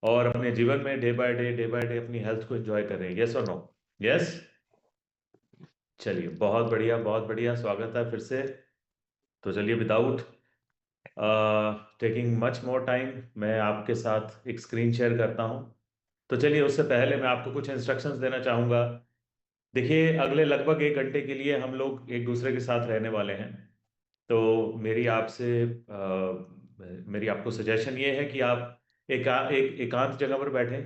और अपने जीवन में डे बाय डे अपनी हेल्थ को एंजॉय कर रहे हैं। यस और नो? यस। चलिए, बहुत बढ़िया, स्वागत है फिर से। तो चलिए, without taking much more time, मैं आपके साथ एक स्क्रीन शेयर करता हूं। तो चलिए, उससे पहले मैं आपको कुछ इंस्ट्रक्शंस देना चाहूँगा। देखिए, अगले लगभग 1 घंटे के लिए हम लोग एक दूसरे के साथ रहने वाले हैं। तो मेरी आपको सजेशन ये है कि आप एक एकांत जगह पर बैठें,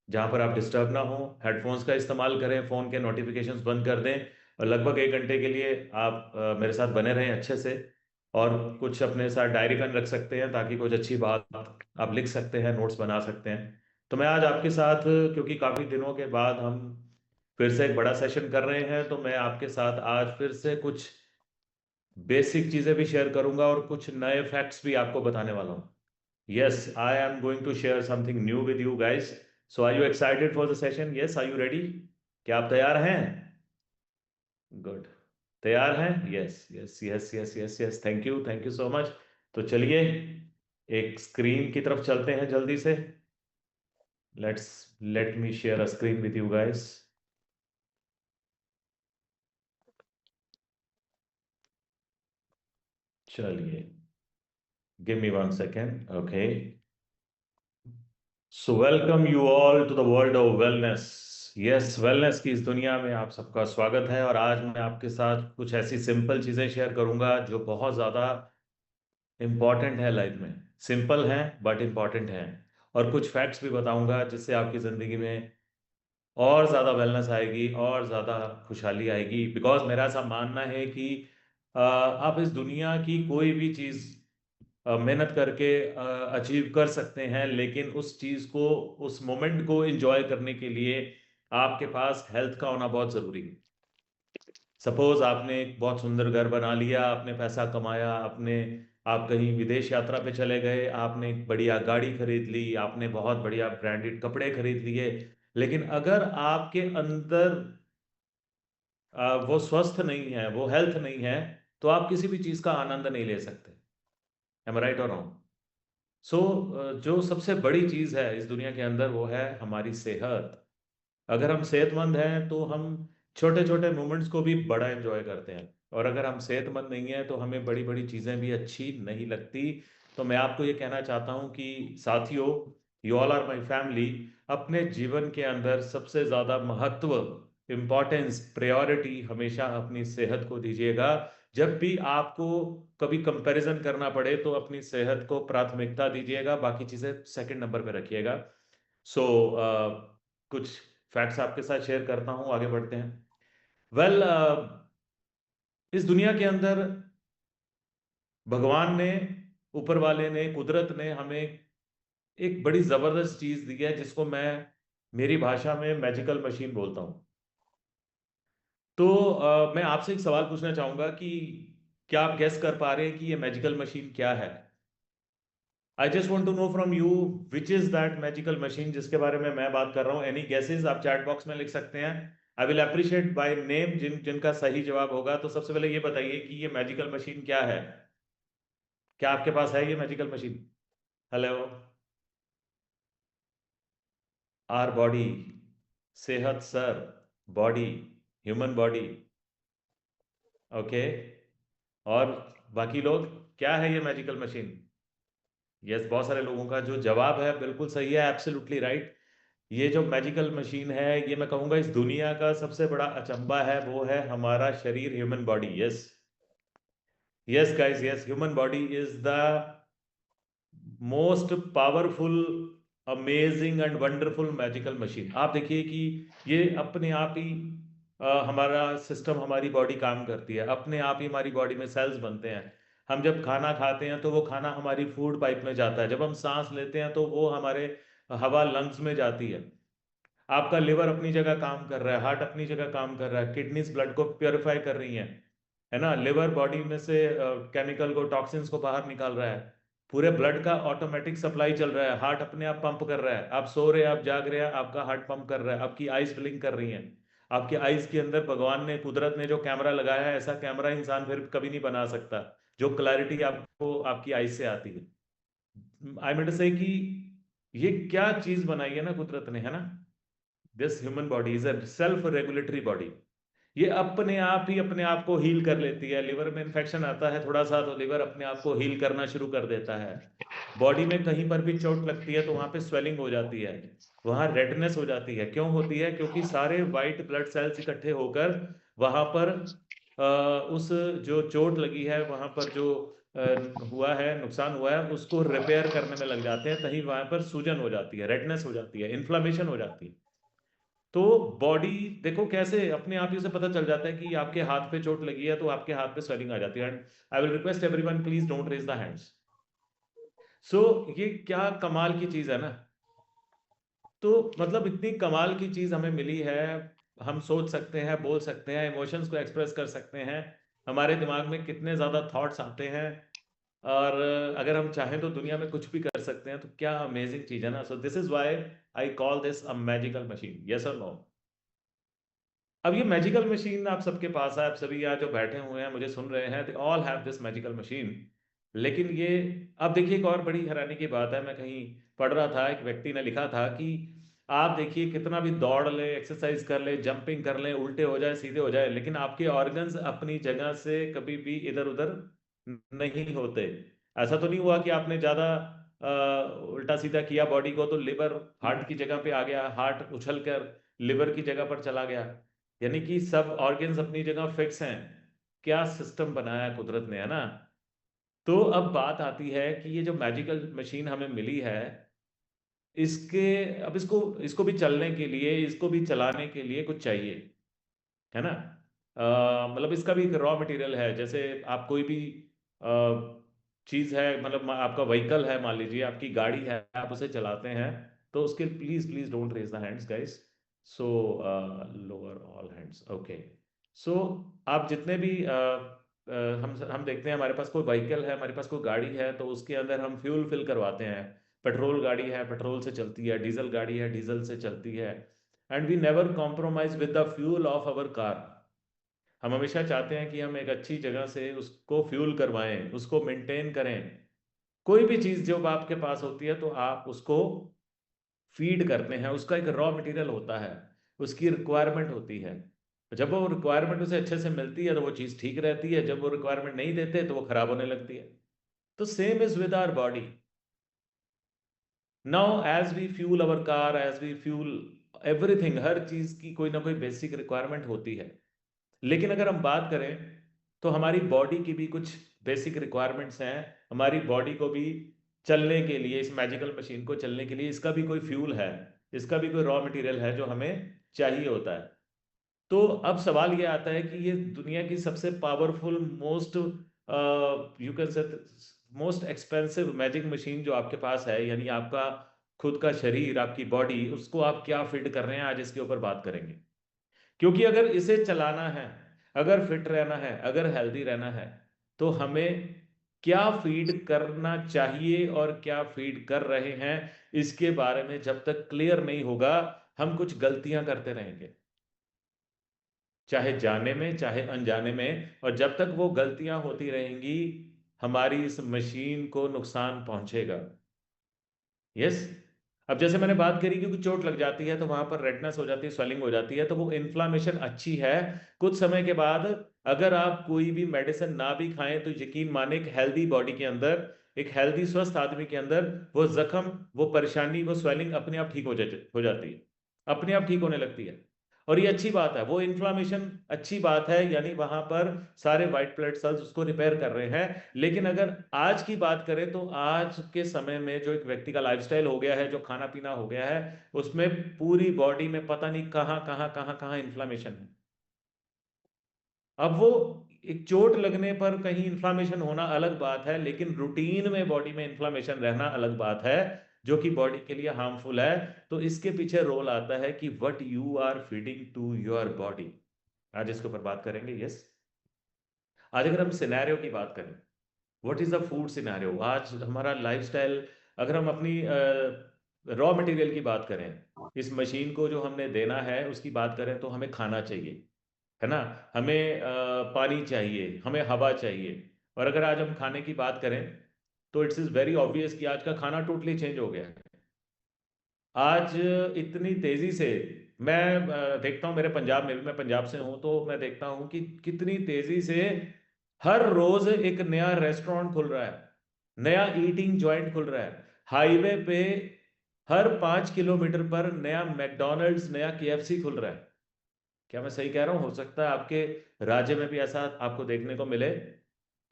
जहाँ पर आप डिस्टर्ब ना हो। हेडफोन्स का इस्तेमाल करें, फ़ोन के नोटिफिकेशंस बंद कर दें, और लगभग 1 घंटे के लिए आप मेरे साथ बने रहें अच्छे से। और कुछ अपने साथ डायरी पेन रख सकते हैं, ताकि कुछ अच्छी बात आप लिख सकते हैं, नोट्स बना सकते हैं। तो मैं आज आपके साथ, क्योंकि काफ़ी दिनों के बाद हम फिर से एक बड़ा सेशन कर रहे हैं, तो मैं आपके साथ आज फिर से कुछ बेसिक चीज़ें भी शेयर करूंगा और कुछ नए फैक्ट्स भी आपको बताने वाला हूँ। Yes, I am going to share something new with you guys. So are you excited for the session? Yes, are you ready? क्या आप तैयार हैं? गुड। तैयार हैं? Yes yes yes yes yes yes, thank you so much. तो चलिए, एक screen की तरफ चलते हैं जल्दी से। Let me share a screen with you guys. चलिए, give me 1 second. Okay, so welcome you all to the world of wellness. Yes, wellness की इस दुनिया में आप सबका स्वागत है। और आज मैं आपके साथ कुछ ऐसी सिंपल चीज़ें शेयर करूंगा जो बहुत ज़्यादा इम्पॉर्टेंट है लाइफ में। सिंपल हैं बट इम्पॉर्टेंट हैं। और कुछ फैक्ट्स भी बताऊंगा जिससे आपकी ज़िंदगी में और ज़्यादा वेलनेस आएगी, और ज़्यादा खुशहाली आएगी। बिकॉज मेरा ऐसा मानना है कि आप इस दुनिया की कोई भी चीज़ मेहनत करके अचीव कर सकते हैं, लेकिन उस चीज़ को, उस मोमेंट को एंजॉय करने के लिए आपके पास हेल्थ का होना बहुत ज़रूरी है। सपोज आपने एक बहुत सुंदर घर बना लिया, आपने पैसा कमाया, आप कहीं विदेश यात्रा पे चले गए, आपने एक बढ़िया गाड़ी खरीद ली, आपने बहुत बढ़िया ब्रांडेड कपड़े खरीद लिए, लेकिन अगर आपके अंदर वो स्वस्थ नहीं है, वो हेल्थ नहीं है, तो आप किसी भी चीज़ का आनंद नहीं ले सकते। एम राइट और रॉन्ग? सो जो सबसे बड़ी चीज़ है इस दुनिया के अंदर, वो है हमारी सेहत। अगर हम सेहतमंद हैं तो हम छोटे छोटे मोमेंट्स को भी बड़ा एंजॉय करते हैं, और अगर हम सेहतमंद नहीं हैं तो हमें बड़ी बड़ी चीज़ें भी अच्छी नहीं लगती। तो मैं आपको ये कहना चाहता हूँ कि साथियों, you all are my family. अपने जीवन के अंदर सबसे ज़्यादा महत्व, इम्पॉर्टेंस, प्रायोरिटी हमेशा अपनी सेहत को दीजिएगा। जब भी आपको कभी कंपैरिजन करना पड़े तो अपनी सेहत को प्राथमिकता दीजिएगा, बाकी चीज़ें सेकंड नंबर पे रखिएगा। सो कुछ फैक्ट्स आपके साथ शेयर करता हूं, आगे बढ़ते हैं। वेल, इस दुनिया के अंदर भगवान ने, ऊपर वाले ने, कुदरत ने हमें एक बड़ी जबरदस्त चीज दी है, जिसको मैं मेरी भाषा में मैजिकल मशीन बोलता हूं। तो मैं आपसे एक सवाल पूछना चाहूंगा कि क्या आप गेस कर पा रहे हैं कि ये मैजिकल मशीन क्या है? I just want to know from you, which is that magical machine जिसके बारे में मैं बात कर रहा हूँ। एनी गेसेस आप चैट बॉक्स में लिख सकते हैं। I will appreciate by name जिनका सही जवाब होगा। तो सबसे पहले ये बताइए कि ये मैजिकल मशीन क्या है? क्या आपके पास है ये magical machine? Hello? Our body, सेहत sir, body, human body. Okay, और बाकी लोग, क्या है ये मैजिकल मशीन? यस, बहुत सारे लोगों का जो जवाब है बिल्कुल सही है, एब्सोल्युटली राइट। ये जो मैजिकल मशीन है, ये मैं कहूंगा इस दुनिया का सबसे बड़ा अचंभा है, वो है हमारा शरीर, human body. Yes yes guys, yes, human body is the most powerful, amazing and wonderful magical machine. आप देखिए कि ये अपने आप ही हमारा सिस्टम, हमारी बॉडी काम करती है अपने आप ही। हमारी बॉडी में सेल्स बनते हैं। हम जब खाना खाते हैं तो वो खाना हमारी फूड पाइप में जाता है। जब हम सांस लेते हैं तो वो हमारे हवा लंग्स में जाती है। आपका लिवर अपनी जगह काम कर रहा है, हार्ट अपनी जगह काम कर रहा है, किडनीज ब्लड को प्योरीफाई कर रही हैं, है ना। लिवर बॉडी में से केमिकल को, टॉक्सिन्स को बाहर निकाल रहा है। पूरे ब्लड का ऑटोमेटिक सप्लाई चल रहा है, हार्ट अपने आप पंप कर रहा है। आप सो रहे हैं, आप जाग रहे हैं, आपका हार्ट पंप कर रहा है, आपकी आइज ब्लिंक कर रही हैं। आपकी आइज के अंदर भगवान ने, कुदरत ने जो कैमरा लगाया है, ऐसा कैमरा इंसान फिर कभी नहीं बना सकता, जो क्लैरिटी आपको आपकी आइज से आती है। आई मीन टू से कि ये क्या चीज बनाई है ना कुदरत ने, है ना। This human body is a self regulatory body. ये अपने आप ही अपने आप को हील कर लेती है। लिवर में इन्फेक्शन आता है थोड़ा सा तो लिवर अपने आप को हील करना शुरू कर देता है। बॉडी में कहीं पर भी चोट लगती है तो वहां पे स्वेलिंग हो जाती है, वहां रेडनेस हो जाती है। क्यों होती है? क्योंकि सारे वाइट ब्लड सेल्स इकट्ठे होकर वहां पर उस जो चोट लगी है वहां पर जो हुआ है, नुकसान हुआ है, उसको रिपेयर करने में लग जाते हैं। तभी वहां पर सूजन हो जाती है, रेडनेस हो जाती है, इन्फ्लामेशन हो जाती है। तो बॉडी देखो कैसे अपने आप ही उसे पता चल जाता है कि आपके हाथ पे चोट लगी है तो आपके हाथ पे स्वेलिंग आ जाती है। And I will request everyone, please don't raise the hands. So ये क्या कमाल की चीज है ना। तो मतलब इतनी कमाल की चीज हमें मिली है। हम सोच सकते हैं, बोल सकते हैं, इमोशंस को एक्सप्रेस कर सकते हैं। हमारे दिमाग में कितने ज्यादा थॉट्स आते हैं। और अगर हम चाहें तो दुनिया में कुछ भी कर सकते हैं। तो क्या अमेजिंग चीज है ना। So this is why I call this a magical machine. Yes और नो? अब ये मैजिकल मशीन आप सबके पास है, आप सभी यहाँ जो बैठे हुए हैं मुझे सुन रहे हैं, they all have this magical machine. लेकिन ये, अब देखिए एक और बड़ी हैरानी की बात है, मैं कहीं पढ़ रहा था, एक व्यक्ति ने लिखा था कि आप देखिए कितना भी दौड़ ले, एक्सरसाइज कर ले, जंपिंग कर ले, उल्टे हो जाए सीधे हो जाए, लेकिन आपके ऑर्गन्स अपनी जगह से कभी भी इधर उधर नहीं होते। ऐसा तो नहीं हुआ कि आपने ज्यादा उल्टा सीधा किया बॉडी को तो लिवर हार्ट की जगह पे आ गया, हार्ट उछल कर लिवर की जगह पर चला गया। यानी कि सब ऑर्गन्स अपनी जगह फिक्स हैं। क्या सिस्टम बनाया है कुदरत ने, है ना। तो अब बात आती है कि ये जो मैजिकल मशीन हमें मिली है, इसके, अब इसको इसको भी चलने के लिए, इसको भी चलाने के लिए कुछ चाहिए, है ना। मतलब इसका भी एक रॉ मटेरियल है। जैसे आप कोई भी चीज है, मतलब आपका व्हीकल है, मान लीजिए आपकी गाड़ी है, आप उसे चलाते हैं तो उसके, please please don't raise the hands guys. So lower all hands, okay. So आप जितने भी हम देखते हैं, हमारे पास कोई व्हीकल है, हमारे पास कोई गाड़ी है तो उसके अंदर हम फ्यूल फिल करवाते हैं। पेट्रोल गाड़ी है, पेट्रोल से चलती है, डीजल गाड़ी है, डीजल से चलती है। And we never compromise with the fuel of our car. हम हमेशा चाहते हैं कि हम एक अच्छी जगह से उसको फ्यूल करवाएं, उसको मेंटेन करें। कोई भी चीज जो आपके पास होती है तो आप उसको फीड करते हैं, उसका एक रॉ मटेरियल होता है, उसकी रिक्वायरमेंट होती है। जब वो रिक्वायरमेंट उसे अच्छे से मिलती है तो वो चीज ठीक रहती है, जब वो रिक्वायरमेंट नहीं देते तो वो खराब होने लगती है। तो same is with our body. Now as we fuel our car, as we fuel everything, हर चीज की कोई ना कोई बेसिक रिक्वायरमेंट होती है। लेकिन अगर हम बात करें तो हमारी बॉडी की भी कुछ बेसिक रिक्वायरमेंट्स हैं। हमारी बॉडी को भी चलने के लिए, इस मैजिकल मशीन को चलने के लिए, इसका भी कोई फ्यूल है, इसका भी कोई रॉ मटेरियल है जो हमें चाहिए होता है। तो अब सवाल ये आता है कि ये दुनिया की सबसे powerful, most you can say most expensive magic machine जो आपके पास है, यानी आपका खुद का शरीर, आपकी बॉडी, उसको आप क्या फीड कर रहे हैं, आज इसके ऊपर बात करेंगे। क्योंकि अगर इसे चलाना है, अगर फिट रहना है, अगर हेल्दी रहना है, तो हमें क्या फीड करना चाहिए और क्या फीड कर रहे हैं, इसके बारे में जब तक क्लियर नहीं होगा, हम कुछ गलतियां करते रहेंगे, चाहे जाने में चाहे अनजाने में। और जब तक वो गलतियां होती रहेंगी, हमारी इस मशीन को नुकसान पहुंचेगा। यस। अब जैसे मैंने बात करी, क्योंकि चोट लग जाती है तो वहां पर रेडनेस हो जाती है, स्वेलिंग हो जाती है, तो वो इन्फ्लामेशन अच्छी है। कुछ समय के बाद अगर आप कोई भी मेडिसिन ना भी खाएं तो यकीन माने, एक हेल्दी बॉडी के अंदर, एक हेल्दी स्वस्थ आदमी के अंदर, वो जख्म, वो परेशानी, वो स्वेलिंग अपने आप ठीक हो जाती है, अपने आप ठीक होने लगती है। और ये अच्छी बात है, वो इन्फ्लामेशन अच्छी बात है, यानी वहां पर सारे व्हाइट ब्लड सेल्स उसको रिपेयर कर रहे हैं। लेकिन अगर आज की बात करें तो आज के समय में जो एक व्यक्ति का लाइफस्टाइल हो गया है, जो खाना पीना हो गया है, उसमें पूरी बॉडी में पता नहीं कहाँ कहाँ कहाँ कहाँ इन्फ्लामेशन है। अब वो, एक चोट लगने पर कहीं इन्फ्लामेशन होना अलग बात है, लेकिन रूटीन में बॉडी में इन्फ्लामेशन रहना अलग बात है, जो कि बॉडी के लिए हार्मफुल है। तो इसके पीछे रोल आता है कि what you are feeding to your body. आज इसके ऊपर बात करेंगे। यस। आज अगर हम सिनेरियो की बात करें, what is the food scenario, आज हमारा लाइफस्टाइल, अगर हम अपनी रॉ मटेरियल की बात करें, इस मशीन को जो हमने देना है उसकी बात करें, तो हमें खाना चाहिए, है ना। हमें पानी चाहिए, हमें हवा चाहिए। और अगर आज हम खाने की बात करें तो इट्स इज वेरी ऑब्वियस कि आज का खाना टोटली चेंज हो गया है। आज इतनी तेजी से मैं देखता हूँ, मेरे पंजाब में भी, मैं पंजाब से हूँ, तो मैं देखता हूँ कि कितनी तेजी से हर रोज एक नया रेस्टोरेंट खुल रहा है, नया ईटिंग जॉइंट खुल रहा है हाईवे पे। हर 5 किलोमीटर पर नया मैकडोनल्ड्स, नया केएफसी खुल रहा है। क्या मैं सही कह रहा हूँ? हो सकता है आपके राज्य में भी ऐसा आपको देखने को मिले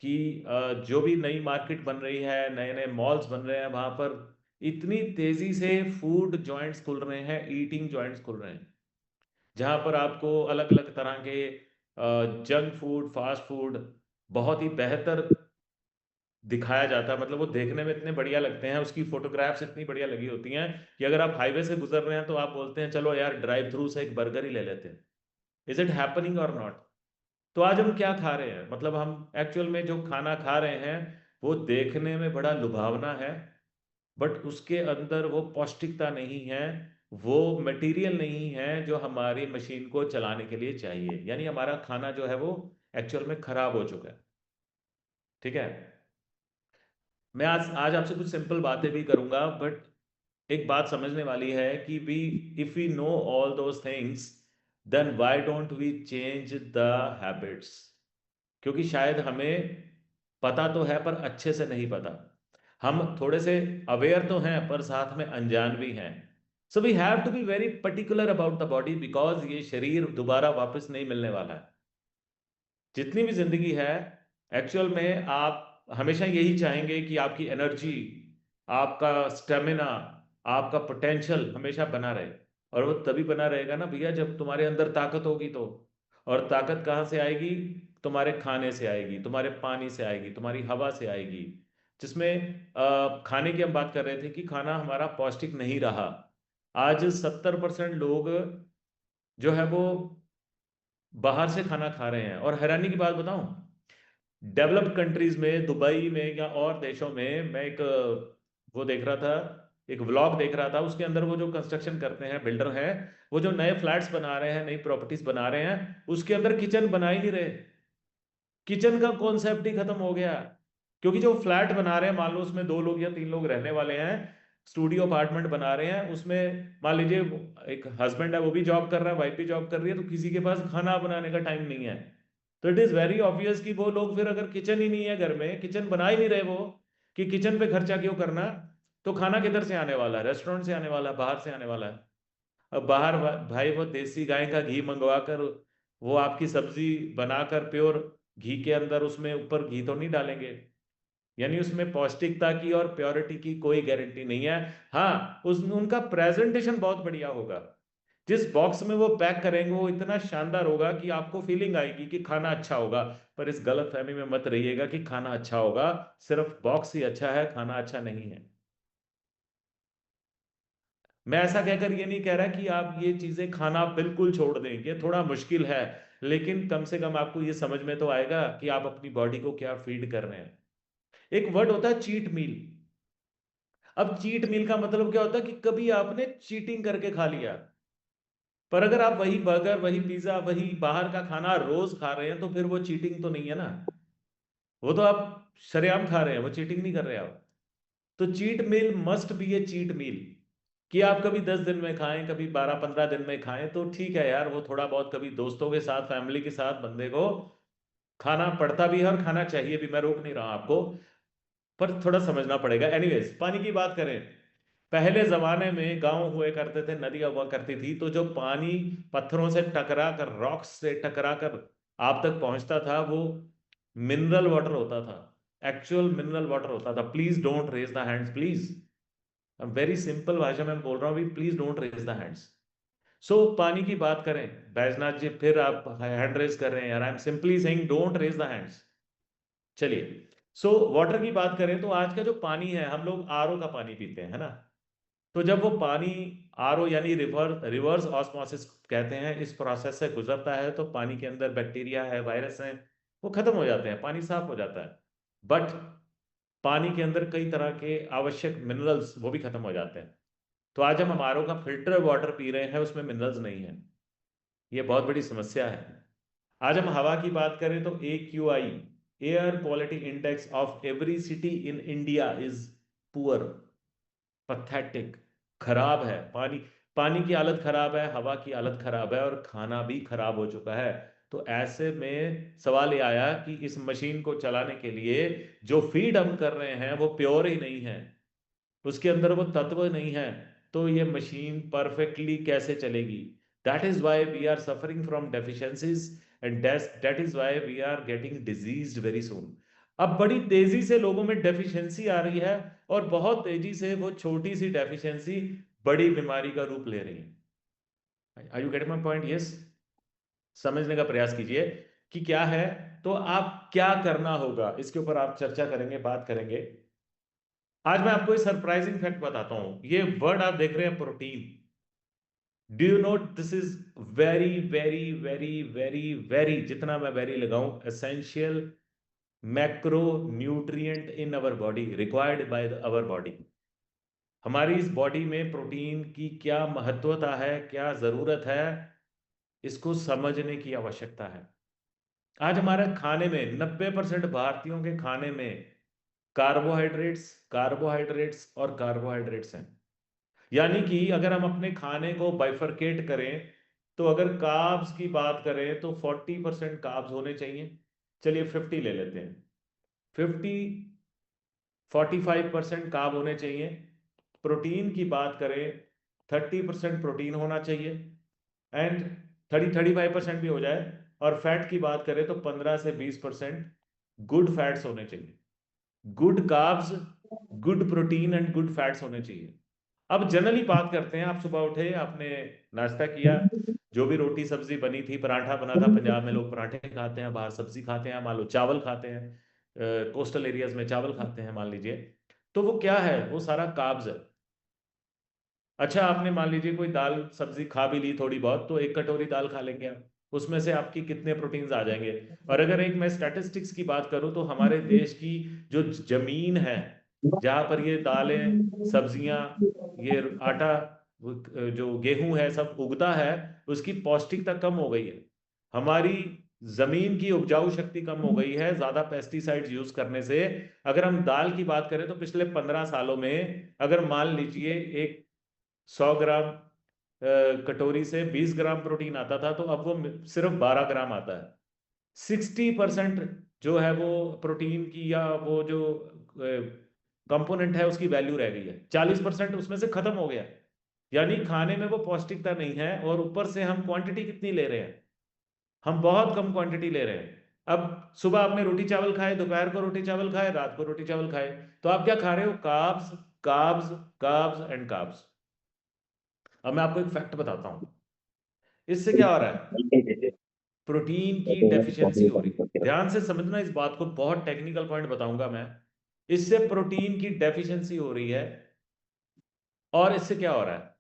कि जो भी नई मार्केट बन रही है, नए नए मॉल्स बन रहे हैं, वहां पर इतनी तेजी से फूड जॉइंट्स खुल रहे हैं, ईटिंग जॉइंट्स खुल रहे हैं, जहां पर आपको अलग अलग तरह के जंक फूड, फास्ट फूड बहुत ही बेहतर दिखाया जाता है। मतलब वो देखने में इतने बढ़िया लगते हैं, उसकी फोटोग्राफ्स इतनी बढ़िया लगी होती हैं कि अगर आप हाईवे से गुजर रहे हैं तो आप बोलते हैं चलो यार ड्राइव थ्रू से एक बर्गर ही ले लेते हैं। इज इट हैपनिंग और नॉट? तो आज हम क्या खा रहे हैं? मतलब हम एक्चुअल में जो खाना खा रहे हैं वो देखने में बड़ा लुभावना है, बट उसके अंदर वो पौष्टिकता नहीं है, वो मटेरियल नहीं है जो हमारी मशीन को चलाने के लिए चाहिए। यानी हमारा खाना जो है वो एक्चुअल में खराब हो चुका है। ठीक है, मैं आज आज आपसे कुछ सिंपल बातें भी करूंगा, बट एक बात समझने वाली है कि we, if we know all those things, then why don't we change the habits? क्योंकि शायद हमें पता तो है पर अच्छे से नहीं पता। हम थोड़े से अवेयर तो हैं पर साथ में अनजान भी हैं। So we have to be very particular about the body, because ये शरीर दोबारा वापस नहीं मिलने वाला है। जितनी भी जिंदगी है, एक्चुअल में आप हमेशा यही चाहेंगे कि आपकी एनर्जी, आपका स्टेमिना, आपका पोटेंशियल हमेशा बना रहे। और वो तभी बना रहेगा ना भैया जब तुम्हारे अंदर ताकत होगी तो। और ताकत कहाँ से आएगी? तुम्हारे खाने से आएगी, तुम्हारे पानी से आएगी, तुम्हारी हवा से आएगी। जिसमें खाने की हम बात कर रहे थे कि खाना हमारा पौष्टिक नहीं रहा। आज 70% लोग जो है वो बाहर से खाना खा रहे हैं। और हैरानी की बात बताऊं, डेवलप्ड कंट्रीज में, दुबई में या और देशों में, मैं एक वो देख रहा था, एक व्लॉग देख रहा था, उसके अंदर वो जो कंस्ट्रक्शन करते हैं, बिल्डर हैं, वो जो नए फ्लैट्स बना रहे हैं, नई प्रॉपर्टीज बना रहे हैं, उसके अंदर किचन बना ही नहीं रहे। किचन का कॉन्सेप्ट ही खत्म हो गया। क्योंकि जो फ्लैट बना रहे हैं, मान लो उसमें 2 लोग या 3 लोग रहने वाले हैं, स्टूडियो अपार्टमेंट बना रहे हैं, उसमें मान लीजिए एक हस्बैंड है, वो भी जॉब कर रहा है, वाइफ भी जॉब कर रही है, तो किसी के पास खाना बनाने का टाइम नहीं है। तो इट इज वेरी ऑब्वियस कि वो लोग फिर, अगर किचन ही नहीं है घर में, किचन बना ही नहीं रहे वो, कि किचन पे खर्चा क्यों करना, तो खाना किधर से आने वाला है? रेस्टोरेंट से आने वाला है, बाहर से आने वाला है। अब बाहर भाई वो देसी गाय का घी मंगवा कर, वो आपकी सब्जी बनाकर प्योर घी के अंदर, उसमें ऊपर घी तो नहीं डालेंगे। यानी उसमें पौष्टिकता की और प्योरिटी की कोई गारंटी नहीं है। हाँ, उस उनका प्रेजेंटेशन बहुत बढ़िया होगा, जिस बॉक्स में वो पैक करेंगे वो इतना शानदार होगा कि आपको फीलिंग आएगी कि खाना अच्छा होगा। पर इस गलत फहमी में मत रहिएगा कि खाना अच्छा होगा, सिर्फ बॉक्स ही अच्छा है, खाना अच्छा नहीं है। मैं ऐसा कहकर ये नहीं कह रहा कि आप ये चीजें खाना बिल्कुल छोड़ दें, ये थोड़ा मुश्किल है, लेकिन कम से कम आपको ये समझ में तो आएगा कि आप अपनी बॉडी को क्या फीड कर रहे हैं। एक वर्ड होता है चीट मील। अब चीट मील का मतलब क्या होता है? कि कभी आपने चीटिंग करके खा लिया। पर अगर आप वही बर्गर, वही पिज्जा, वही बाहर का खाना रोज खा रहे हैं, तो फिर वो चीटिंग तो नहीं है ना। वो तो आप शरेआम खा रहे हैं, वो चीटिंग नहीं कर रहे आप। तो cheat meal must be a cheat meal. कि आप कभी 10 दिन में खाएं, कभी 12-15 दिन में खाएं, तो ठीक है यार, वो थोड़ा बहुत कभी दोस्तों के साथ, फैमिली के साथ बंदे को खाना पड़ता भी है और खाना चाहिए भी, मैं रोक नहीं रहा आपको, पर थोड़ा समझना पड़ेगा। एनीवेज, पानी की बात करें, पहले जमाने में गांव हुए करते थे, नदियां हुआ करती थी, तो जो पानी पत्थरों से टकरा कर, रॉक्स से टकरा कर आप तक पहुंचता था, वो मिनरल वाटर होता था। एक्चुअल मिनरल वाटर होता था। Please don't raise the hands, please. Very simple भाषा में बोल रहा हूँ, please don't raise the hands. So पानी की बात करें, बैजनाथ जी फिर आप हैंड रेज कर रहे हैं यार, I am simply saying don't raise the hands. चलिए, सो वाटर की बात करें तो आज का जो पानी है, हम लोग आरओ का पानी पीते हैं, है ना। तो जब वो पानी आरओ यानी रिवर्स ऑस्मोसिस कहते हैं, इस प्रोसेस से गुजरता है, तो पानी के अंदर बैक्टीरिया है, वायरस है, वो खत्म हो जाते हैं, पानी साफ हो जाता है। बट पानी के अंदर कई तरह के आवश्यक मिनरल्स वो भी खत्म हो जाते हैं। तो आज हम आरओ का फिल्टर वाटर पी रहे हैं, उसमें मिनरल्स नहीं है। ये बहुत बड़ी समस्या है। आज हम हवा की बात करें तो AQI, air quality index of every city in India is poor, pathetic, खराब है। पानी पानी की हालत खराब है, हवा की हालत खराब है, और खाना भी खराब हो चुका है। तो ऐसे में सवाल ये आया कि इस मशीन को चलाने के लिए जो फीड हम कर रहे हैं वो प्योर ही नहीं है, उसके अंदर वो तत्व नहीं है, तो ये मशीन परफेक्टली कैसे चलेगी? That is why we are suffering from deficiencies, and that is why we are getting diseased very soon. अब बड़ी तेजी से लोगों में डेफिशिएंसी आ रही है, और बहुत तेजी से वो छोटी सी डेफिशिएंसी बड़ी बीमारी का रूप ले रही है। Are you getting my point? Yes. समझने का प्रयास कीजिए कि क्या है। तो आप क्या करना होगा, इसके ऊपर आप चर्चा करेंगे, बात करेंगे। आज मैं आपको एक सरप्राइजिंग फैक्ट बताता हूं। ये वर्ड आप देख रहे हैं, protein. Do you note this is very very very very very, जितना मैं वेरी लगाऊं, essential macro nutrient in our body, required by our body. हमारी इस बॉडी में प्रोटीन की क्या महत्वता है, क्या जरूरत है, इसको समझने की आवश्यकता है। आज हमारे खाने में 90% भारतीयों के खाने में कार्बोहाइड्रेट्स, कार्बोहाइड्रेट्स और कार्बोहाइड्रेट्स हैं। यानी कि अगर हम अपने खाने को बाइफरकेट करें, तो अगर कार्ब्स की बात करें तो 40% कार्ब्स होने चाहिए। चलिए 50 ले लेते हैं। 50, 45% कार्ब होने चाहिए। प्रोटीन की बात करें, 30% प्रोटीन होना चाहिए, एंड 35% भी हो जाए। और फैट की बात करें तो 15 से 20% गुड फैट्स होने चाहिए। Good carbs, good protein and good fats होने चाहिए। अब जनरली बात करते हैं, आप सुबह उठे, आपने नाश्ता किया, जो भी रोटी सब्जी बनी थी, पराठा बना था, पंजाब में लोग पराठे खाते हैं, बाहर सब्जी खाते हैं, मान लो चावल खाते हैं, कोस्टल एरियाज में चावल खाते हैं मान लीजिए। तो वो क्या है? वो सारा कार्ब्स है। अच्छा, आपने मान लीजिए कोई दाल सब्जी खा भी ली थोड़ी बहुत, तो एक कटोरी दाल खा लेंगे आप, उसमें से आपकी कितने प्रोटीन्स आ जाएंगे? और अगर एक मैं स्टैटिस्टिक्स की बात करूं, तो हमारे देश की जो जमीन है, जहां पर ये दालें, सब्जियां, ये आटा, जो गेहूं है, सब उगता है, उसकी पौष्टिकता कम हो गई है। हमारी जमीन की उपजाऊ शक्ति कम हो गई है ज्यादा पेस्टिसाइड्स यूज करने से। अगर हम दाल की बात करें तो पिछले 15 सालों में, अगर मान लीजिए एक 100 ग्राम कटोरी से 20 ग्राम प्रोटीन आता था, तो अब वो सिर्फ 12 ग्राम आता है। 60% जो है वो प्रोटीन की, या वो जो कंपोनेंट है, उसकी वैल्यू रह गई है। 40% उसमें से खत्म हो गया। यानी खाने में वो पौष्टिकता नहीं है, और ऊपर से हम क्वांटिटी कितनी ले रहे हैं? हम बहुत कम क्वांटिटी ले रहे हैं। अब सुबह आपने रोटी चावल खाए, दोपहर को रोटी चावल खाए, रात को रोटी चावल खाए, तो आप क्या खा रहे हो? Carbs, carbs, carbs and carbs. अब मैं आपको एक फैक्ट बताता हूं, इससे क्या हो रहा है? प्रोटीन की डेफिशिएंसी हो रही है। ध्यान से समझना इस बात को, बहुत टेक्निकल पॉइंट बताऊंगा मैं। इससे प्रोटीन की डेफिशिएंसी हो रही है, और इससे क्या हो रहा है?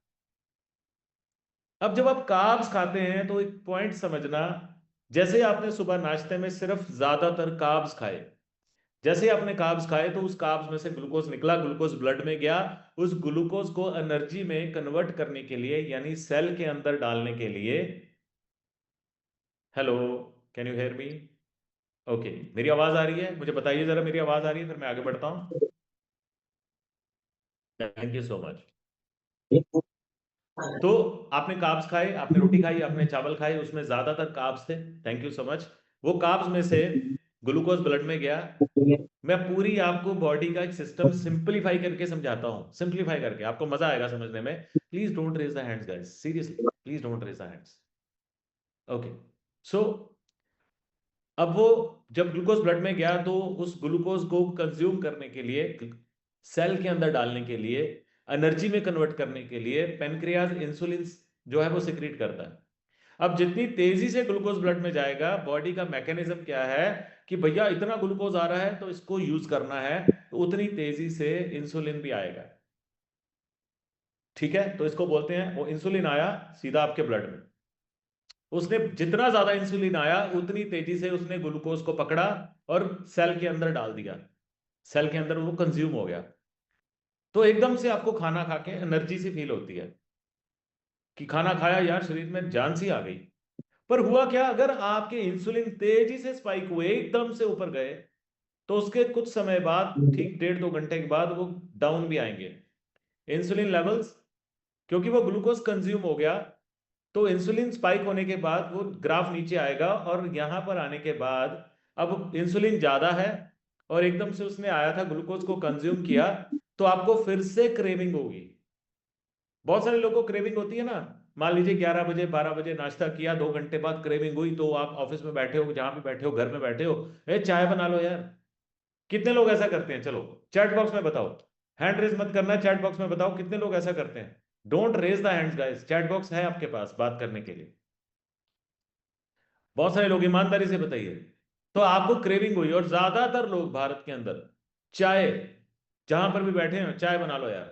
अब जब आप कार्ब्स खाते हैं, तो एक पॉइंट समझना, जैसे आपने सुबह नाश्ते में सिर्फ ज्यादातर कार्ब्स खाए, जैसे आपने कार्ब्स खाए, तो उस कार्ब्स में से ग्लूकोज निकला, ग्लूकोज ब्लड में गया। उस ग्लूकोज को एनर्जी में कन्वर्ट करने के लिए, यानी सेल के अंदर डालने के लिए, hello, can you hear me? Okay, मेरी आवाज आ रही है? मुझे बताइए जरा, मेरी आवाज आ रही है? फिर मैं आगे बढ़ता हूँ। Thank you so much. तो आपने कार्ब्स खाए, आपने रोटी खाई, आपने चावल खाए, उसमें ज्यादातर कार्ब्स थे। Thank you so much. वो कार्ब्स में से ग्लूकोज ब्लड में गया। मैं पूरी आपको बॉडी का एक सिस्टम सिंपलीफाई करके समझाता हूँ, सिंपलीफाई करके, आपको मजा आएगा समझने में। Please don't raise the hands guys, seriously please don't raise the hands. Okay, so अब वो जब ग्लूकोज ब्लड में गया, तो उस ग्लूकोज को कंज्यूम करने के लिए, सेल के अंदर डालने के लिए, एनर्जी में कन्वर्ट करने के लिए, पेनक्रियाज इंसुलिन जो है वो सिक्रीट करता है। अब जितनी तेजी से ग्लूकोज ब्लड में जाएगा, बॉडी का मैकेनिज्म क्या है कि भैया इतना ग्लूकोज आ रहा है तो इसको यूज करना है, तो उतनी तेजी से इंसुलिन भी आएगा। ठीक है, तो इसको बोलते हैं, वो इंसुलिन आया सीधा आपके ब्लड में, उसने जितना ज्यादा इंसुलिन आया, उतनी तेजी से उसने ग्लूकोज को पकड़ा और सेल के अंदर डाल दिया। सेल के अंदर वो कंज्यूम हो गया। तो एकदम से आपको खाना खा के एनर्जी सी फील होती है कि खाना खाया यार, शरीर में जान सी आ गई। पर हुआ क्या, अगर आपके इंसुलिन तेजी से स्पाइक हुए, एकदम से ऊपर गए, तो उसके कुछ समय बाद, ठीक 1.5-2 घंटे के बाद, वो डाउन भी आएंगे इंसुलिन लेवल्स। क्योंकि वो ग्लूकोज कंज्यूम हो गया। तो इंसुलिन स्पाइक होने के बाद वो ग्राफ नीचे आएगा, और यहां पर आने के बाद अब इंसुलिन ज्यादा है और एकदम से उसने आया था, ग्लूकोज को कंज्यूम किया, तो आपको फिर से क्रेविंग होगी। बहुत सारे लोगों को क्रेविंग होती है ना। मान लीजिए 11 बजे 12 बजे नाश्ता किया, 2 घंटे बाद क्रेविंग हुई, तो आप ऑफिस में बैठे हो, जहां भी बैठे हो, घर में बैठे हो, चाय बना लो यार। कितने लोग ऐसा करते हैं? चलो चैट बॉक्स में बताओ। हैंड रेज मत करना, चैट बॉक्स में बताओ कितने लोग ऐसा करते हैं। Don't raise the hands guys, chat box है आपके पास बात करने के लिए। बहुत सारे लोग, ईमानदारी से बताइए। तो आपको क्रेविंग हुई, और ज्यादातर लोग भारत के अंदर चाय, जहां पर भी बैठे हैं, चाय बना लो यार।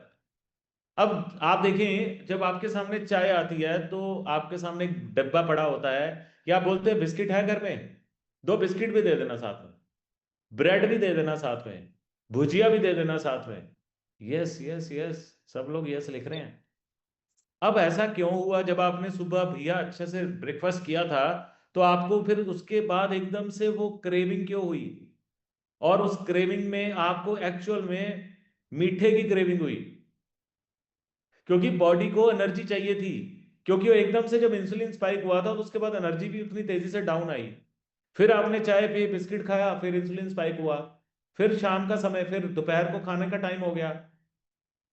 अब आप देखें, जब आपके सामने चाय आती है तो आपके सामने एक डब्बा पड़ा होता है, या आप बोलते हैं बिस्किट है घर में, 2 बिस्किट भी दे देना साथ में, ब्रेड भी दे देना साथ में, भुजिया भी दे देना साथ में। यस यस यस, सब लोग यस लिख रहे हैं। अब ऐसा क्यों हुआ? जब आपने सुबह भैया अच्छे से ब्रेकफास्ट किया था, तो आपको फिर उसके बाद एकदम से वो क्रेविंग क्यों हुई? और उस क्रेविंग में आपको एक्चुअल में मीठे की क्रेविंग हुई, क्योंकि बॉडी को एनर्जी चाहिए थी। क्योंकि वो एकदम से जब इंसुलिन स्पाइक हुआ था, तो उसके बाद एनर्जी भी उतनी तेजी से डाउन आई। फिर आपने चाय पी, बिस्किट खाया, फिर इंसुलिन स्पाइक हुआ। फिर शाम का समय, फिर दोपहर को खाने का टाइम हो गया,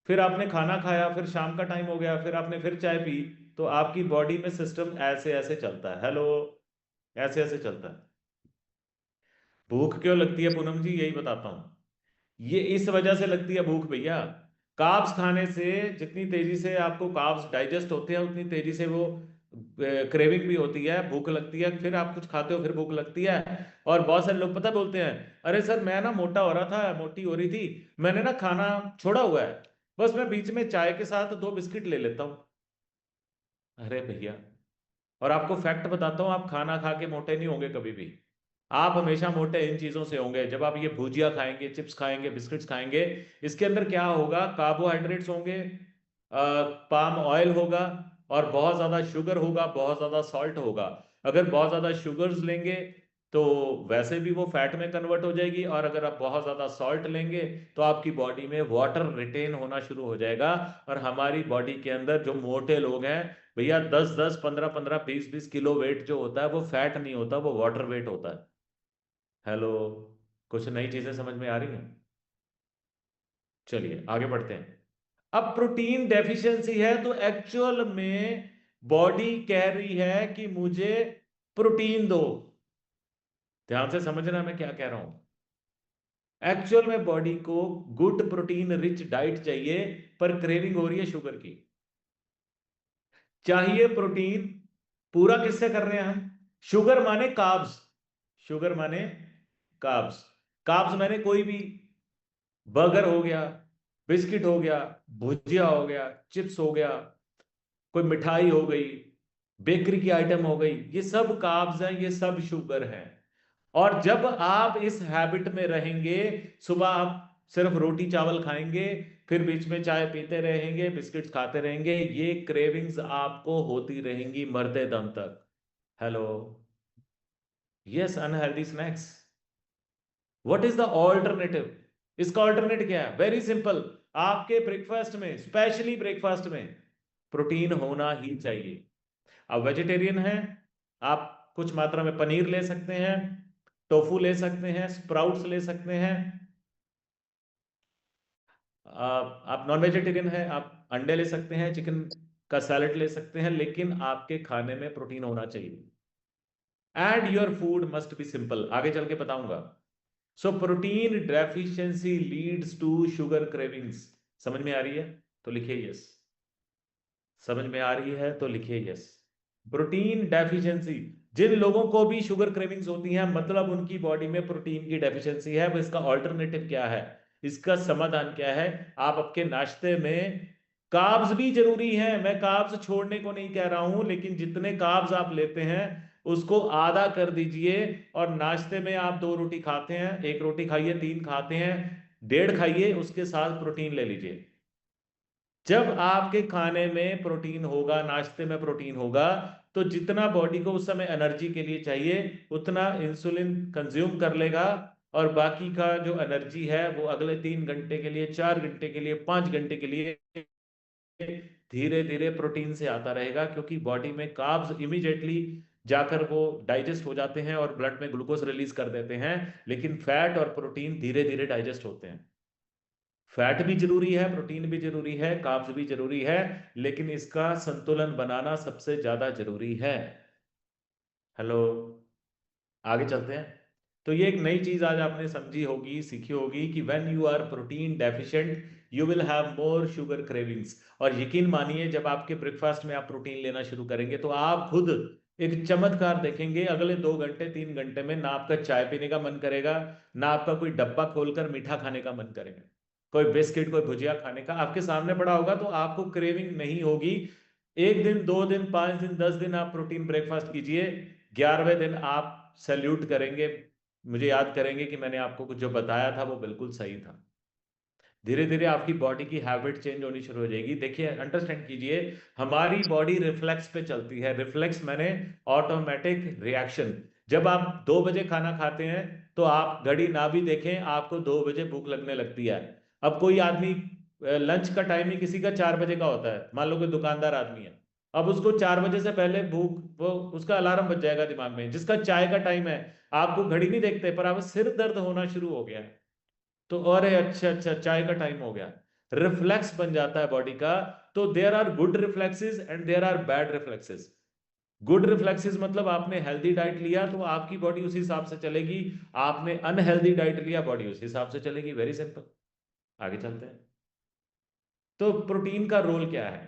फिर आपने खाना खाया, फिर शाम का टाइम हो गया, फिर आपने फिर चाय पी। तो आपकी बॉडी में सिस्टम ऐसे ऐसे चलता है। हेलो, ऐसे ऐसे चलता है। भूख क्यों लगती है पूनम जी? यही बताता हूं। ये इस वजह से लगती है भूख भैया। कार्ब्स खाने से जितनी तेजी से आपको कार्ब्स डाइजेस्ट होते हैं, उतनी तेजी से वो क्रेविंग भी होती है, भूख लगती है। फिर आप कुछ खाते हो, फिर भूख लगती है। और बहुत सारे लोग पता बोलते हैं, अरे सर मैं ना मोटा हो रहा था, मोटी हो रही थी, मैंने ना खाना छोड़ा हुआ है, बस मैं बीच में चाय के साथ 2 बिस्किट ले लेता हूँ। अरे भैया, और आपको फैक्ट बताता हूँ, आप खाना खा के मोटे नहीं होंगे कभी भी। आप हमेशा मोटे इन चीजों से होंगे, जब आप ये भुजिया खाएंगे, चिप्स खाएंगे, बिस्किट्स खाएंगे। इसके अंदर क्या होगा? कार्बोहाइड्रेट्स होंगे, पाम ऑयल होगा, और बहुत ज्यादा शुगर होगा, बहुत ज्यादा सॉल्ट होगा। अगर बहुत ज्यादा शुगर्स लेंगे तो वैसे भी वो फैट में कन्वर्ट हो जाएगी, और अगर आप बहुत ज्यादा सॉल्ट लेंगे तो आपकी बॉडी में वाटर रिटेन होना शुरू हो जाएगा। और हमारी बॉडी के अंदर जो मोटे लोग हैं भैया, 10-10, 15-15, 20-20 किलो वेट जो होता है, वो फैट नहीं होता, वो वाटर वेट होता है। हेलो, कुछ नई चीजें समझ में आ रही हैं? चलिए आगे बढ़ते हैं। अब प्रोटीन डेफिशिएंसी है, तो एक्चुअल में बॉडी कह रही है कि मुझे प्रोटीन दो। ध्यान से समझना मैं क्या कह रहा हूं। एक्चुअल में बॉडी को गुड प्रोटीन रिच डाइट चाहिए, पर क्रेविंग हो रही है शुगर की। चाहिए प्रोटीन, पूरा किससे कर रहे हैं हम? शुगर माने कार्ब्स, शुगर माने कार्ब्स। कार्ब्स माने कोई भी, बर्गर हो गया, बिस्किट हो गया, भुजिया हो गया, चिप्स हो गया, कोई मिठाई हो गई, बेकरी की आइटम हो गई, ये सब कार्ब्स हैं, ये सब शुगर हैं। और जब आप इस हैबिट में रहेंगे, सुबह आप सिर्फ रोटी चावल खाएंगे, फिर बीच में चाय पीते रहेंगे, बिस्किट्स खाते रहेंगे, ये क्रेविंग्स आपको होती रहेंगी मरते दम तक। Hello, yes, unhealthy snacks. What is the alternative? इसका ऑल्टरनेट क्या है? Very simple. आपके ब्रेकफास्ट में, स्पेशली ब्रेकफास्ट में, प्रोटीन होना ही चाहिए। आप वेजिटेरियन हैं, आप कुछ मात्रा में पनीर ले सकते हैं, टोफू ले सकते हैं, स्प्राउट्स ले सकते हैं। आप नॉन वेजिटेरियन हैं, आप अंडे ले सकते हैं, चिकन का सैलेड ले सकते हैं, लेकिन आपके खाने में प्रोटीन होना चाहिए। And your food must be simple, आगे चल के बताऊंगा। So protein deficiency leads to sugar cravings. समझ में आ रही है तो लिखिए यस। समझ में आ रही है तो लिखिए यस। प्रोटीन डेफिशिएंसी, जिन लोगों को भी शुगर क्रेविंग्स होती हैं, मतलब उनकी बॉडी में प्रोटीन की डेफिशिएंसी है। अब इसका ऑल्टरनेटिव क्या है? इसका समाधान क्या है? आप आपके नाश्ते में, कार्ब्स भी जरूरी है, मैं कार्ब्स छोड़ने को नहीं कह रहा हूं, लेकिन जितने कार्ब्स आप लेते हैं उसको आधा कर दीजिए। और नाश्ते में आप 2 रोटी खाते हैं, 1 रोटी खाइए, 3 खाते हैं, 1.5 खाइए, उसके साथ प्रोटीन ले लीजिए। जब आपके खाने में प्रोटीन होगा, नाश्ते में प्रोटीन होगा, तो जितना बॉडी को उस समय एनर्जी के लिए चाहिए, उतना इंसुलिन कंज्यूम कर लेगा। और बाकी का जो एनर्जी है वो अगले 3 घंटे के लिए, 4 घंटे के लिए, 5 घंटे के लिए धीरे धीरे प्रोटीन से आता रहेगा, क्योंकि बॉडी में कार्ब्स इमीडिएटली जाकर वो डाइजेस्ट हो जाते हैं और ब्लड में ग्लूकोज रिलीज कर देते हैं, लेकिन फैट और प्रोटीन धीरे धीरे डाइजेस्ट होते हैं। फैट भी जरूरी है, प्रोटीन भी जरूरी है, कार्ब्स भी जरूरी है, लेकिन इसका संतुलन बनाना सबसे ज्यादा जरूरी है। हेलो, आगे चलते हैं। तो ये एक नई चीज आज आपने समझी होगी, सीखी होगी कि when you are protein deficient you will have more sugar cravings. और यकीन मानिए, जब आपके ब्रेकफास्ट में आप प्रोटीन लेना शुरू करेंगे तो आप खुद एक चमत्कार देखेंगे। अगले 2 घंटे 3 घंटे में ना आपका चाय पीने का मन करेगा, ना आपका कोई डब्बा खोलकर मीठा खाने का मन करेगा, कोई बिस्किट कोई भुजिया खाने का आपके सामने पड़ा होगा तो आपको क्रेविंग नहीं होगी। 1 दिन 2 दिन 5 दिन 10 दिन आप प्रोटीन ब्रेकफास्ट कीजिए, 11वें दिन आप सैल्यूट करेंगे, मुझे याद करेंगे कि मैंने आपको कुछ जो बताया था वो बिल्कुल सही था। धीरे धीरे आपकी बॉडी की हैबिट चेंज होनी शुरू हो जाएगी। देखिए, अंडरस्टैंड कीजिए, हमारी बॉडी रिफ्लेक्स पे चलती है। रिफ्लेक्स माने ऑटोमेटिक रिएक्शन। जब आप 2 बजे खाना खाते हैं तो आप घड़ी ना भी देखें, आपको 2 बजे भूख लगने लगती है। अब कोई आदमी, लंच का टाइम ही किसी का 4 बजे का होता है, मान लो कोई दुकानदार आदमी है, अब उसको 4 बजे से पहले भूख, वो उसका अलार्म बज जाएगा दिमाग में। जिसका चाय का टाइम है, आपको घड़ी नहीं देखते पर आप सिर दर्द होना शुरू हो गया है, तो अरे अच्छा अच्छा चाय का टाइम हो गया, रिफ्लेक्स बन जाता है बॉडी का। तो there are good reflexes and there are bad reflexes. Good reflexes मतलब आपने हेल्दी डाइट लिया तो आपकी बॉडी उसी हिसाब से चलेगी, आपने अनहेल्दी डाइट लिया बॉडी उसी हिसाब से चलेगी। वेरी सिंपल, आगे चलते हैं। तो प्रोटीन का रोल क्या है?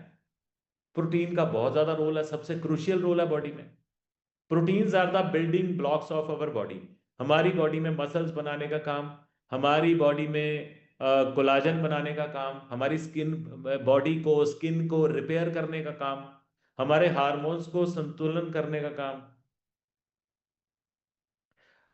प्रोटीन का बहुत ज्यादा रोल है, सबसे क्रूशियल रोल है बॉडी में। Proteins are the building blocks of our body. हमारी बॉडी में मसल्स बनाने का काम, हमारी बॉडी में कोलाजन बनाने का काम, हमारी स्किन, बॉडी को, स्किन को रिपेयर करने का काम, हमारे हार्मोन्स को संतुलन करने का काम।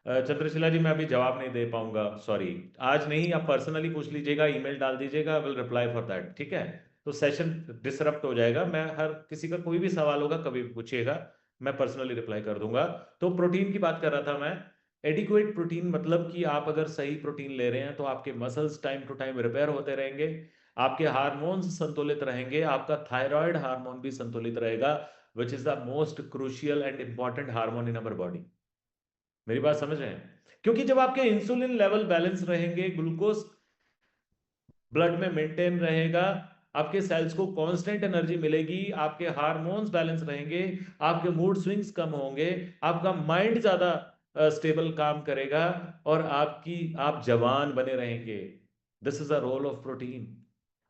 चंद्रशिला जी, मैं अभी जवाब नहीं दे पाऊंगा, सॉरी। आज नहीं, आप पर्सनली पूछ लीजिएगा, ईमेल डाल दीजिएगा, I will reply for that, ठीक है? तो सेशन डिसरप्ट हो जाएगा। मैं हर किसी का कोई भी सवाल होगा कभी भी पूछिएगा, मैं पर्सनली रिप्लाई कर दूंगा। तो प्रोटीन की बात कर रहा था मैं। एडिक्वेट प्रोटीन मतलब कि आप अगर सही प्रोटीन ले रहे हैं तो आपके muscles time to time repair होते रहेंगे, आपके हार्मोन्स संतुलित रहेंगे, आपका थायराइड हार्मोन भी संतुलित रहेगा, which is the most crucial and important hormone in our body. मेरी बात समझ रहे हैं? क्योंकि जब आपके इंसुलिन लेवल बैलेंस रहेंगे, ग्लूकोज ब्लड में मेंटेन रहेगा, आपके सेल्स को कांस्टेंट एनर्जी मिलेगी, आपके हार्मोन्स बैलेंस रहेंगे, आपके मूड स्विंग्स कम होंगे, आपका माइंड ज्यादा स्टेबल काम करेगा, और आप जवान बने रहेंगे। This is the role of protein.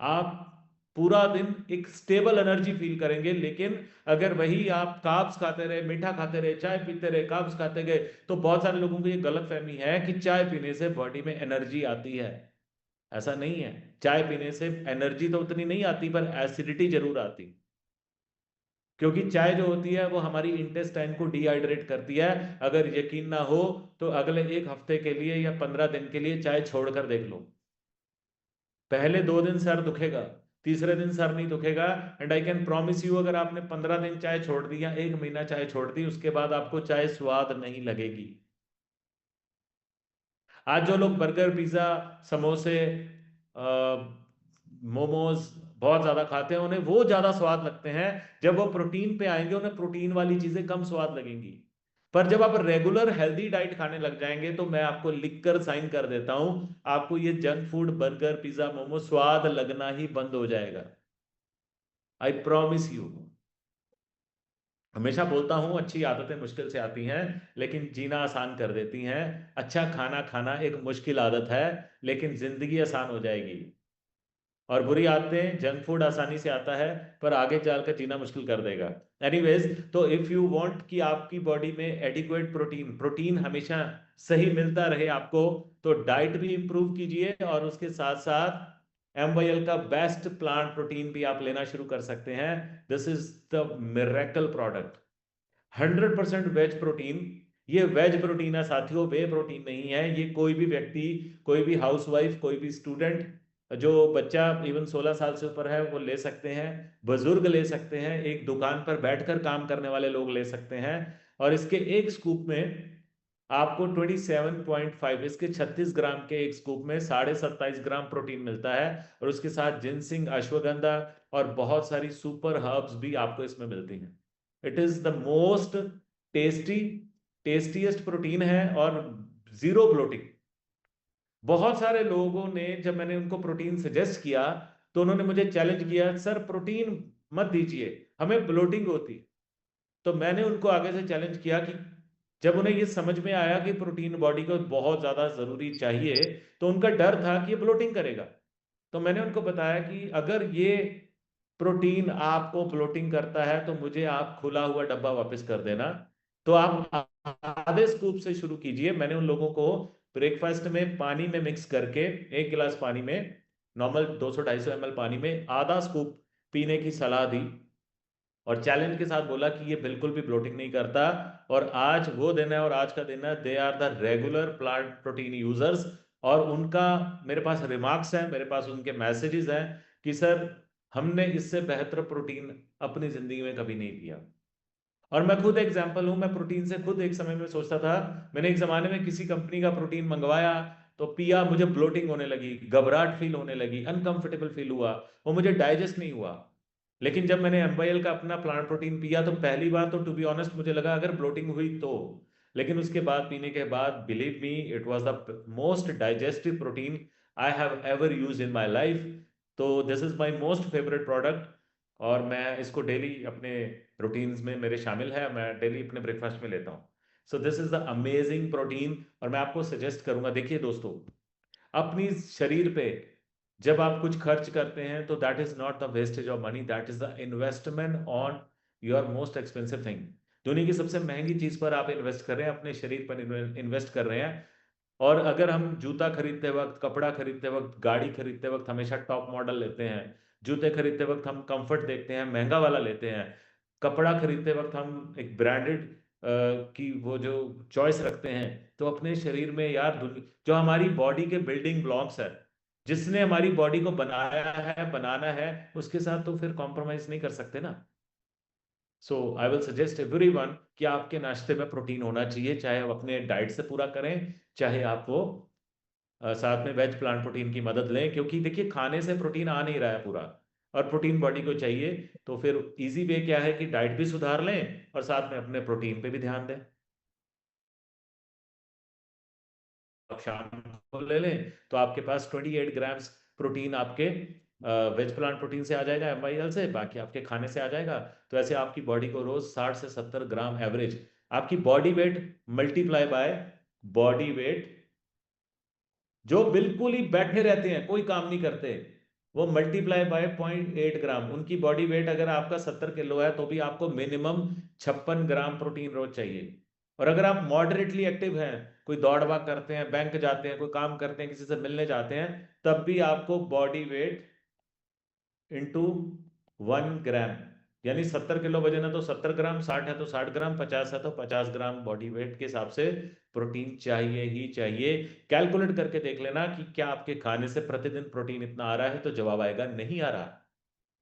आप पूरा दिन एक स्टेबल एनर्जी फील करेंगे। लेकिन अगर वही आप कार्ब्स खाते रहे, मीठा खाते रहे, चाय पीते रहे, कार्ब्स खाते गए, तो बहुत सारे लोगों को ये गलत फहमी है कि चाय पीने से बॉडी में एनर्जी आती है। ऐसा नहीं है। चाय पीने से एनर्जी तो उतनी नहीं आती, पर एसिडिटी जरूर आती, क्योंकि चाय जो होती है वो हमारी इंटेस्टाइन को डिहाइड्रेट करती है। अगर यकीन ना हो तो अगले 1 हफ्ते के लिए या 15 दिन के लिए चाय छोड़कर देख लो। पहले 2 दिन सर दुखेगा, तीसरे दिन सर नहीं दुखेगा। And I can promise you, अगर आपने 15 दिन चाय छोड़ दी या 1 महीना चाय छोड़ दी, उसके बाद आपको चाय स्वाद नहीं लगेगी। आज जो लोग बर्गर, पिज्जा, समोसे, मोमोज बहुत ज्यादा खाते हैं, उन्हें वो ज्यादा स्वाद लगते हैं। जब वो प्रोटीन पे आएंगे उन्हें प्रोटीन वाली चीजें कम स्वाद लगेंगी। पर जब आप रेगुलर हेल्दी डाइट खाने लग जाएंगे तो मैं आपको लिखकर साइन कर देता हूं, आपको ये junk food, burger, pizza, momo स्वाद लगना ही बंद हो जाएगा। I promise you. हमेशा बोलता हूं, अच्छी आदतें मुश्किल से आती हैं लेकिन जीना आसान कर देती हैं। अच्छा खाना खाना एक मुश्किल आदत है, लेकिन जिंदगी आसान हो जाएगी। और बुरी आदतें, जंक फूड आसानी से आता है पर आगे चलकर जीना मुश्किल कर देगा। एनीवेज, तो इफ यू वांट कि आपकी बॉडी में एडिक्वेट प्रोटीन प्रोटीन हमेशा सही मिलता रहे आपको, तो डाइट भी इंप्रूव कीजिए, और उसके साथ साथ MYL का बेस्ट प्लांट प्रोटीन भी आप लेना शुरू कर सकते हैं। This is the miracle product, 100% veg protein. ये वेज प्रोटीन है साथियों, वे प्रोटीन नहीं है। ये कोई भी व्यक्ति, कोई भी हाउसवाइफ, कोई भी स्टूडेंट, जो बच्चा इवन 16 साल से ऊपर है वो ले सकते हैं, बुजुर्ग ले सकते हैं, एक दुकान पर बैठकर काम करने वाले लोग ले सकते हैं। और इसके एक स्कूप में आपको 27.5, इसके 36 ग्राम के एक स्कूप में 27.5 ग्राम प्रोटीन मिलता है। और उसके साथ जिनसिंग, अश्वगंधा और बहुत सारी सुपर हर्ब्स भी आपको इसमें मिलती हैं। It is the most tasty tastiest protein है और जीरो ब्लोटिंग। बहुत सारे लोगों ने, जब मैंने उनको प्रोटीन सजेस्ट किया तो उन्होंने मुझे चैलेंज किया, सर प्रोटीन मत दीजिए, हमें ब्लोटिंग होती है। तो मैंने उनको आगे से चैलेंज किया कि जब उन्हें ये समझ में आया कि प्रोटीन बॉडी को बहुत ज्यादा जरूरी चाहिए, तो उनका डर था कि ये ब्लोटिंग करेगा। तो मैंने उनको बताया कि अगर ये प्रोटीन आपको ब्लोटिंग करता है तो मुझे आप खुला हुआ डब्बा वापस कर देना। तो आप आधे स्कूप से शुरू कीजिए। मैंने उन लोगों को ब्रेकफास्ट में पानी में मिक्स करके, एक गिलास पानी में, नॉर्मल 200-250 ml पानी में आधा स्कूप पीने की सलाह दी और चैलेंज के साथ बोला कि ये बिल्कुल भी ब्लोटिंग नहीं करता। और आज वो दिन है और आज का दिन है, they are the regular plant protein users. और उनका मेरे पास रिमार्क्स हैं, मेरे पास उनके मैसेजेस हैं कि सर हमने इससे बेहतर प्रोटीन अपनी जिंदगी में कभी नहीं पिया। और मैं खुद एग्जाम्पल हूं, मैं प्रोटीन से खुद एक समय में सोचता था। मैंने एक जमाने में किसी कंपनी का प्रोटीन मंगवाया तो पिया, मुझे ब्लोटिंग होने लगी, घबराहट फील होने लगी, अनकंफर्टेबल फील हुआ, वो मुझे डाइजेस्ट नहीं हुआ। लेकिन जब मैंने एमवाईएल का अपना प्लांट प्रोटीन पिया तो पहली बार तो टू बी ऑनेस्ट मुझे लगा अगर ब्लोटिंग हुई तो, लेकिन उसके बाद पीने के बाद believe me it was the most digestive protein I have ever use in my life. तो this is my most favourite product और मैं इसको डेली अपने रूटीन्स में मेरे शामिल है, मैं डेली अपने ब्रेकफास्ट में लेता हूँ। So this is the amazing protein और मैं आपको सजेस्ट करूंगा, देखिए दोस्तों, अपनी शरीर पे जब आप कुछ खर्च करते हैं तो that is not the wastage of money, that is the investment on your most expensive thing. दुनिया की सबसे महंगी चीज पर आप इन्वेस्ट कर रहे हैं, अपने शरीर पर इन्वेस्ट कर रहे हैं। और अगर हम जूता खरीदते वक्त, कपड़ा खरीदते वक्त, गाड़ी खरीदते वक्त हमेशा टॉप मॉडल लेते हैं, जूते खरीदते वक्त हम कंफर्ट देखते हैं, महंगा वाला लेते हैं, कपड़ा खरीदते वक्त हम एक ब्रांडेड की वो जो चॉइस रखते हैं, तो अपने शरीर में यार जो हमारी बॉडी के बिल्डिंग ब्लॉक्स है, जिसने हमारी बॉडी को बनाया है, बनाना है, उसके साथ तो फिर कॉम्प्रोमाइज नहीं कर सकते ना। सो आई विल सजेस्ट एवरीवन कि आपके नाश्ते में प्रोटीन होना चाहिए, चाहे आप अपने डाइट से पूरा करें, चाहे आप वो साथ में वेज प्लांट प्रोटीन की मदद लें, क्योंकि देखिए खाने से प्रोटीन आ नहीं रहा है पूरा, और प्रोटीन बॉडी को चाहिए। तो फिर इजी वे क्या है कि डाइट भी सुधार लें और साथ में अपने प्रोटीन पे भी ध्यान दें। आप शाम को ले लें तो आपके पास 28 ग्राम्स प्रोटीन आपके वेज प्लांट प्रोटीन से आ जाएगा, एमवाईएल से, बाकी आपके खाने से आ जाएगा। तो ऐसे आपकी बॉडी को रोज 60 से 70 ग्राम एवरेज, आपकी body weight multiply by body weight, जो बिल्कुल ही बैठे रहते हैं, कोई काम नहीं करते, वो मल्टीप्लाई बाय 0.8 ग्राम, उनकी बॉडी वेट अगर आपका 70 किलो है तो भी आपको मिनिमम 56 ग्राम प्रोटीन रोज चाहिए। और अगर आप मॉडरेटली एक्टिव हैं, कोई दौड़ भाग करते हैं, बैंक जाते हैं, कोई काम करते हैं, किसी से मिलने जाते हैं, तब भी आपको बॉडी वेट इंटू 1 ग्राम, यानी 70 किलो वजन है तो 70 ग्राम, 60 है तो 60 ग्राम, 50 है तो 50 ग्राम बॉडी वेट के हिसाब से प्रोटीन चाहिए ही चाहिए। कैलकुलेट करके देख लेना कि क्या आपके खाने से प्रतिदिन प्रोटीन इतना आ रहा है, तो जवाब आएगा नहीं आ रहा,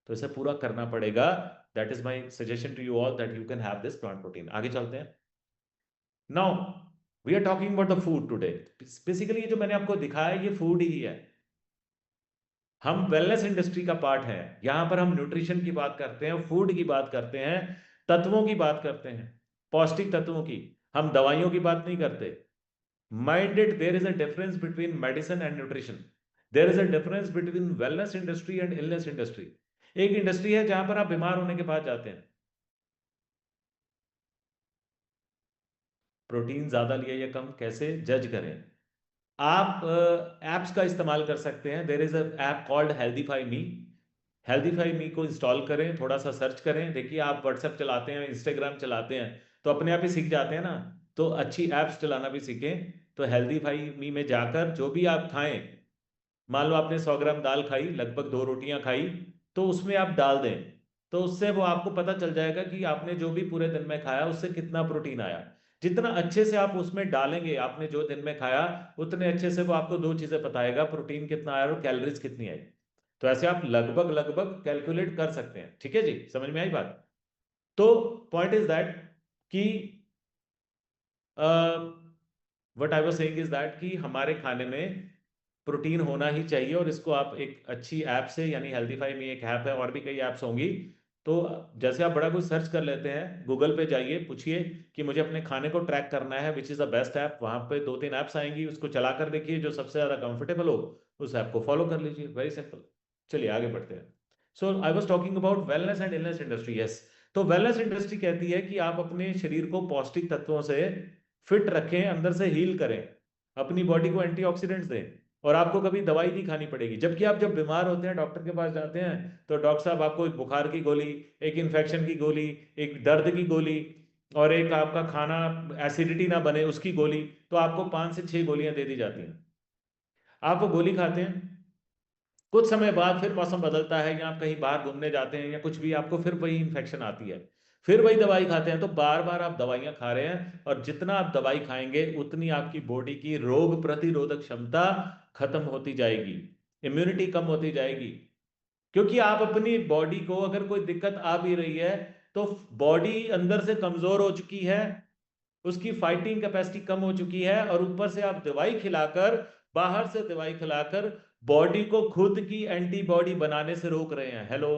तो इसे पूरा करना पड़ेगा। That is my suggestion to you all that you can have this plant protein. आगे चलते हैं। Now we are talking about the food today. Basically ये जो मैंने आपको दिखाया ये फूड ही है। हम वेलनेस इंडस्ट्री का पार्ट है, यहां पर हम न्यूट्रिशन की बात करते हैं, फूड की बात करते हैं, तत्वों की बात करते हैं, पौष्टिक तत्वों की। हम दवाइयों की बात नहीं करते। Mind it, there is a difference between medicine and nutrition. There is a difference between wellness industry and illness industry. एक इंडस्ट्री है जहां पर आप बीमार होने के बाद जाते हैं, प्रोटीन ज्यादा लिया या कम, कैसे जज करें। आप एप्स का इस्तेमाल कर सकते हैं। There is a app called HealthifyMe. HealthifyMe को इंस्टॉल करें, थोड़ा सा सर्च करें, देखिए आप व्हाट्सएप चलाते हैं, इंस्टाग्राम चलाते हैं, तो अपने आप ही सीख जाते हैं ना। तो अच्छी ऐप्स चलाना भी सीखें। तो हेल्दीफाई मी में जाकर जो भी आप खाएं, मान लो आपने 100 ग्राम दाल खाई, लगभग 2 रोटियां खाई, तो उसमें आप डाल दें। तो उससे वो आपको पता चल जाएगा कि आपने जो भी पूरे दिन में खाया उससे कितना प्रोटीन आया। जितना अच्छे से आप उसमें डालेंगे आपने जो दिन में खाया, उतने अच्छे से वो आपको दो चीजें बताएगा, प्रोटीन कितना आया और कैलोरीज कितनी आई। तो ऐसे आप लगभग लगभग कैलकुलेट कर सकते हैं। ठीक है जी, समझ में आई बात। तो पॉइंट इज दैट कि what I was saying is that कि हमारे खाने में प्रोटीन होना ही चाहिए। और इसको आप एक अच्छी ऐप से, यानी हेल्दीफाई में एक ऐप है, और भी कई ऐप्स होंगी, तो जैसे आप बड़ा कुछ सर्च कर लेते हैं, गूगल पे जाइए, पूछिए कि मुझे अपने खाने को ट्रैक करना है, which is the best app, वहां पे दो तीन ऐप्स आएंगी, उसको चला कर देखिए, जो सबसे ज्यादा कंफर्टेबल हो उस ऐप को फॉलो कर लीजिए। Very simple. चलिए आगे बढ़ते हैं। So I was talking about wellness and illness industry. Yes, तो वेलनेस इंडस्ट्री कहती है कि आप अपने शरीर को पौष्टिक तत्वों से फिट रखें, अंदर से हील करें, अपनी बॉडी को एंटीऑक्सीडेंट्स दें, और आपको कभी दवाई नहीं खानी पड़ेगी। जबकि आप जब बीमार होते हैं, डॉक्टर के पास जाते हैं, तो डॉक्टर साहब आपको एक बुखार की गोली, एक इन्फेक्शन की गोली, एक दर्द की गोली, और एक आपका खाना एसिडिटी ना बने उसकी गोली, तो आपको 5 से 6 गोलियां दे दी जाती हैं। आप वो गोली खाते हैं, कुछ समय बाद फिर मौसम बदलता है, या आप कहीं बाहर घूमने जाते हैं या कुछ भी, आपको फिर वही इन्फेक्शन आती है, फिर वही दवाई खाते हैं, तो बार बार आप दवाइयां खा रहे हैं, और जितना आप दवाई खाएंगे उतनी आपकी बॉडी की रोग प्रतिरोधक क्षमता खत्म होती जाएगी, इम्यूनिटी कम होती जाएगी। क्योंकि आप अपनी बॉडी को, अगर कोई दिक्कत आ भी रही है, तो बॉडी अंदर से कमजोर हो चुकी है, उसकी फाइटिंग कैपेसिटी कम हो चुकी है, और ऊपर से आप दवाई खिलाकर, बाहर से दवाई खिलाकर बॉडी को खुद की एंटीबॉडी बनाने से रोक रहे हैं। हेलो,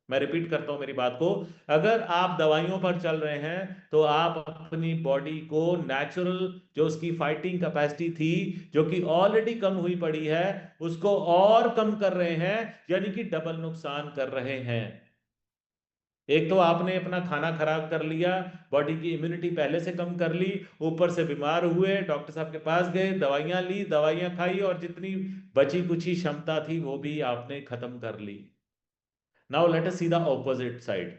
मैं रिपीट करता हूं मेरी बात को। अगर आप दवाइयों पर चल रहे हैं, तो आप अपनी बॉडी को नेचुरल, जो उसकी फाइटिंग कैपेसिटी थी, जो कि ऑलरेडी कम हुई पड़ी है, उसको और कम कर रहे हैं, यानी कि डबल नुकसान कर रहे हैं। एक तो आपने अपना खाना खराब कर लिया, बॉडी की इम्यूनिटी पहले से कम कर ली, ऊपर से बीमार हुए, डॉक्टर साहब के पास गए, दवाइयां ली, दवाइयां खाई, और जितनी बची कुची क्षमता थी वो भी आपने खत्म कर ली। Now let us see the opposite side.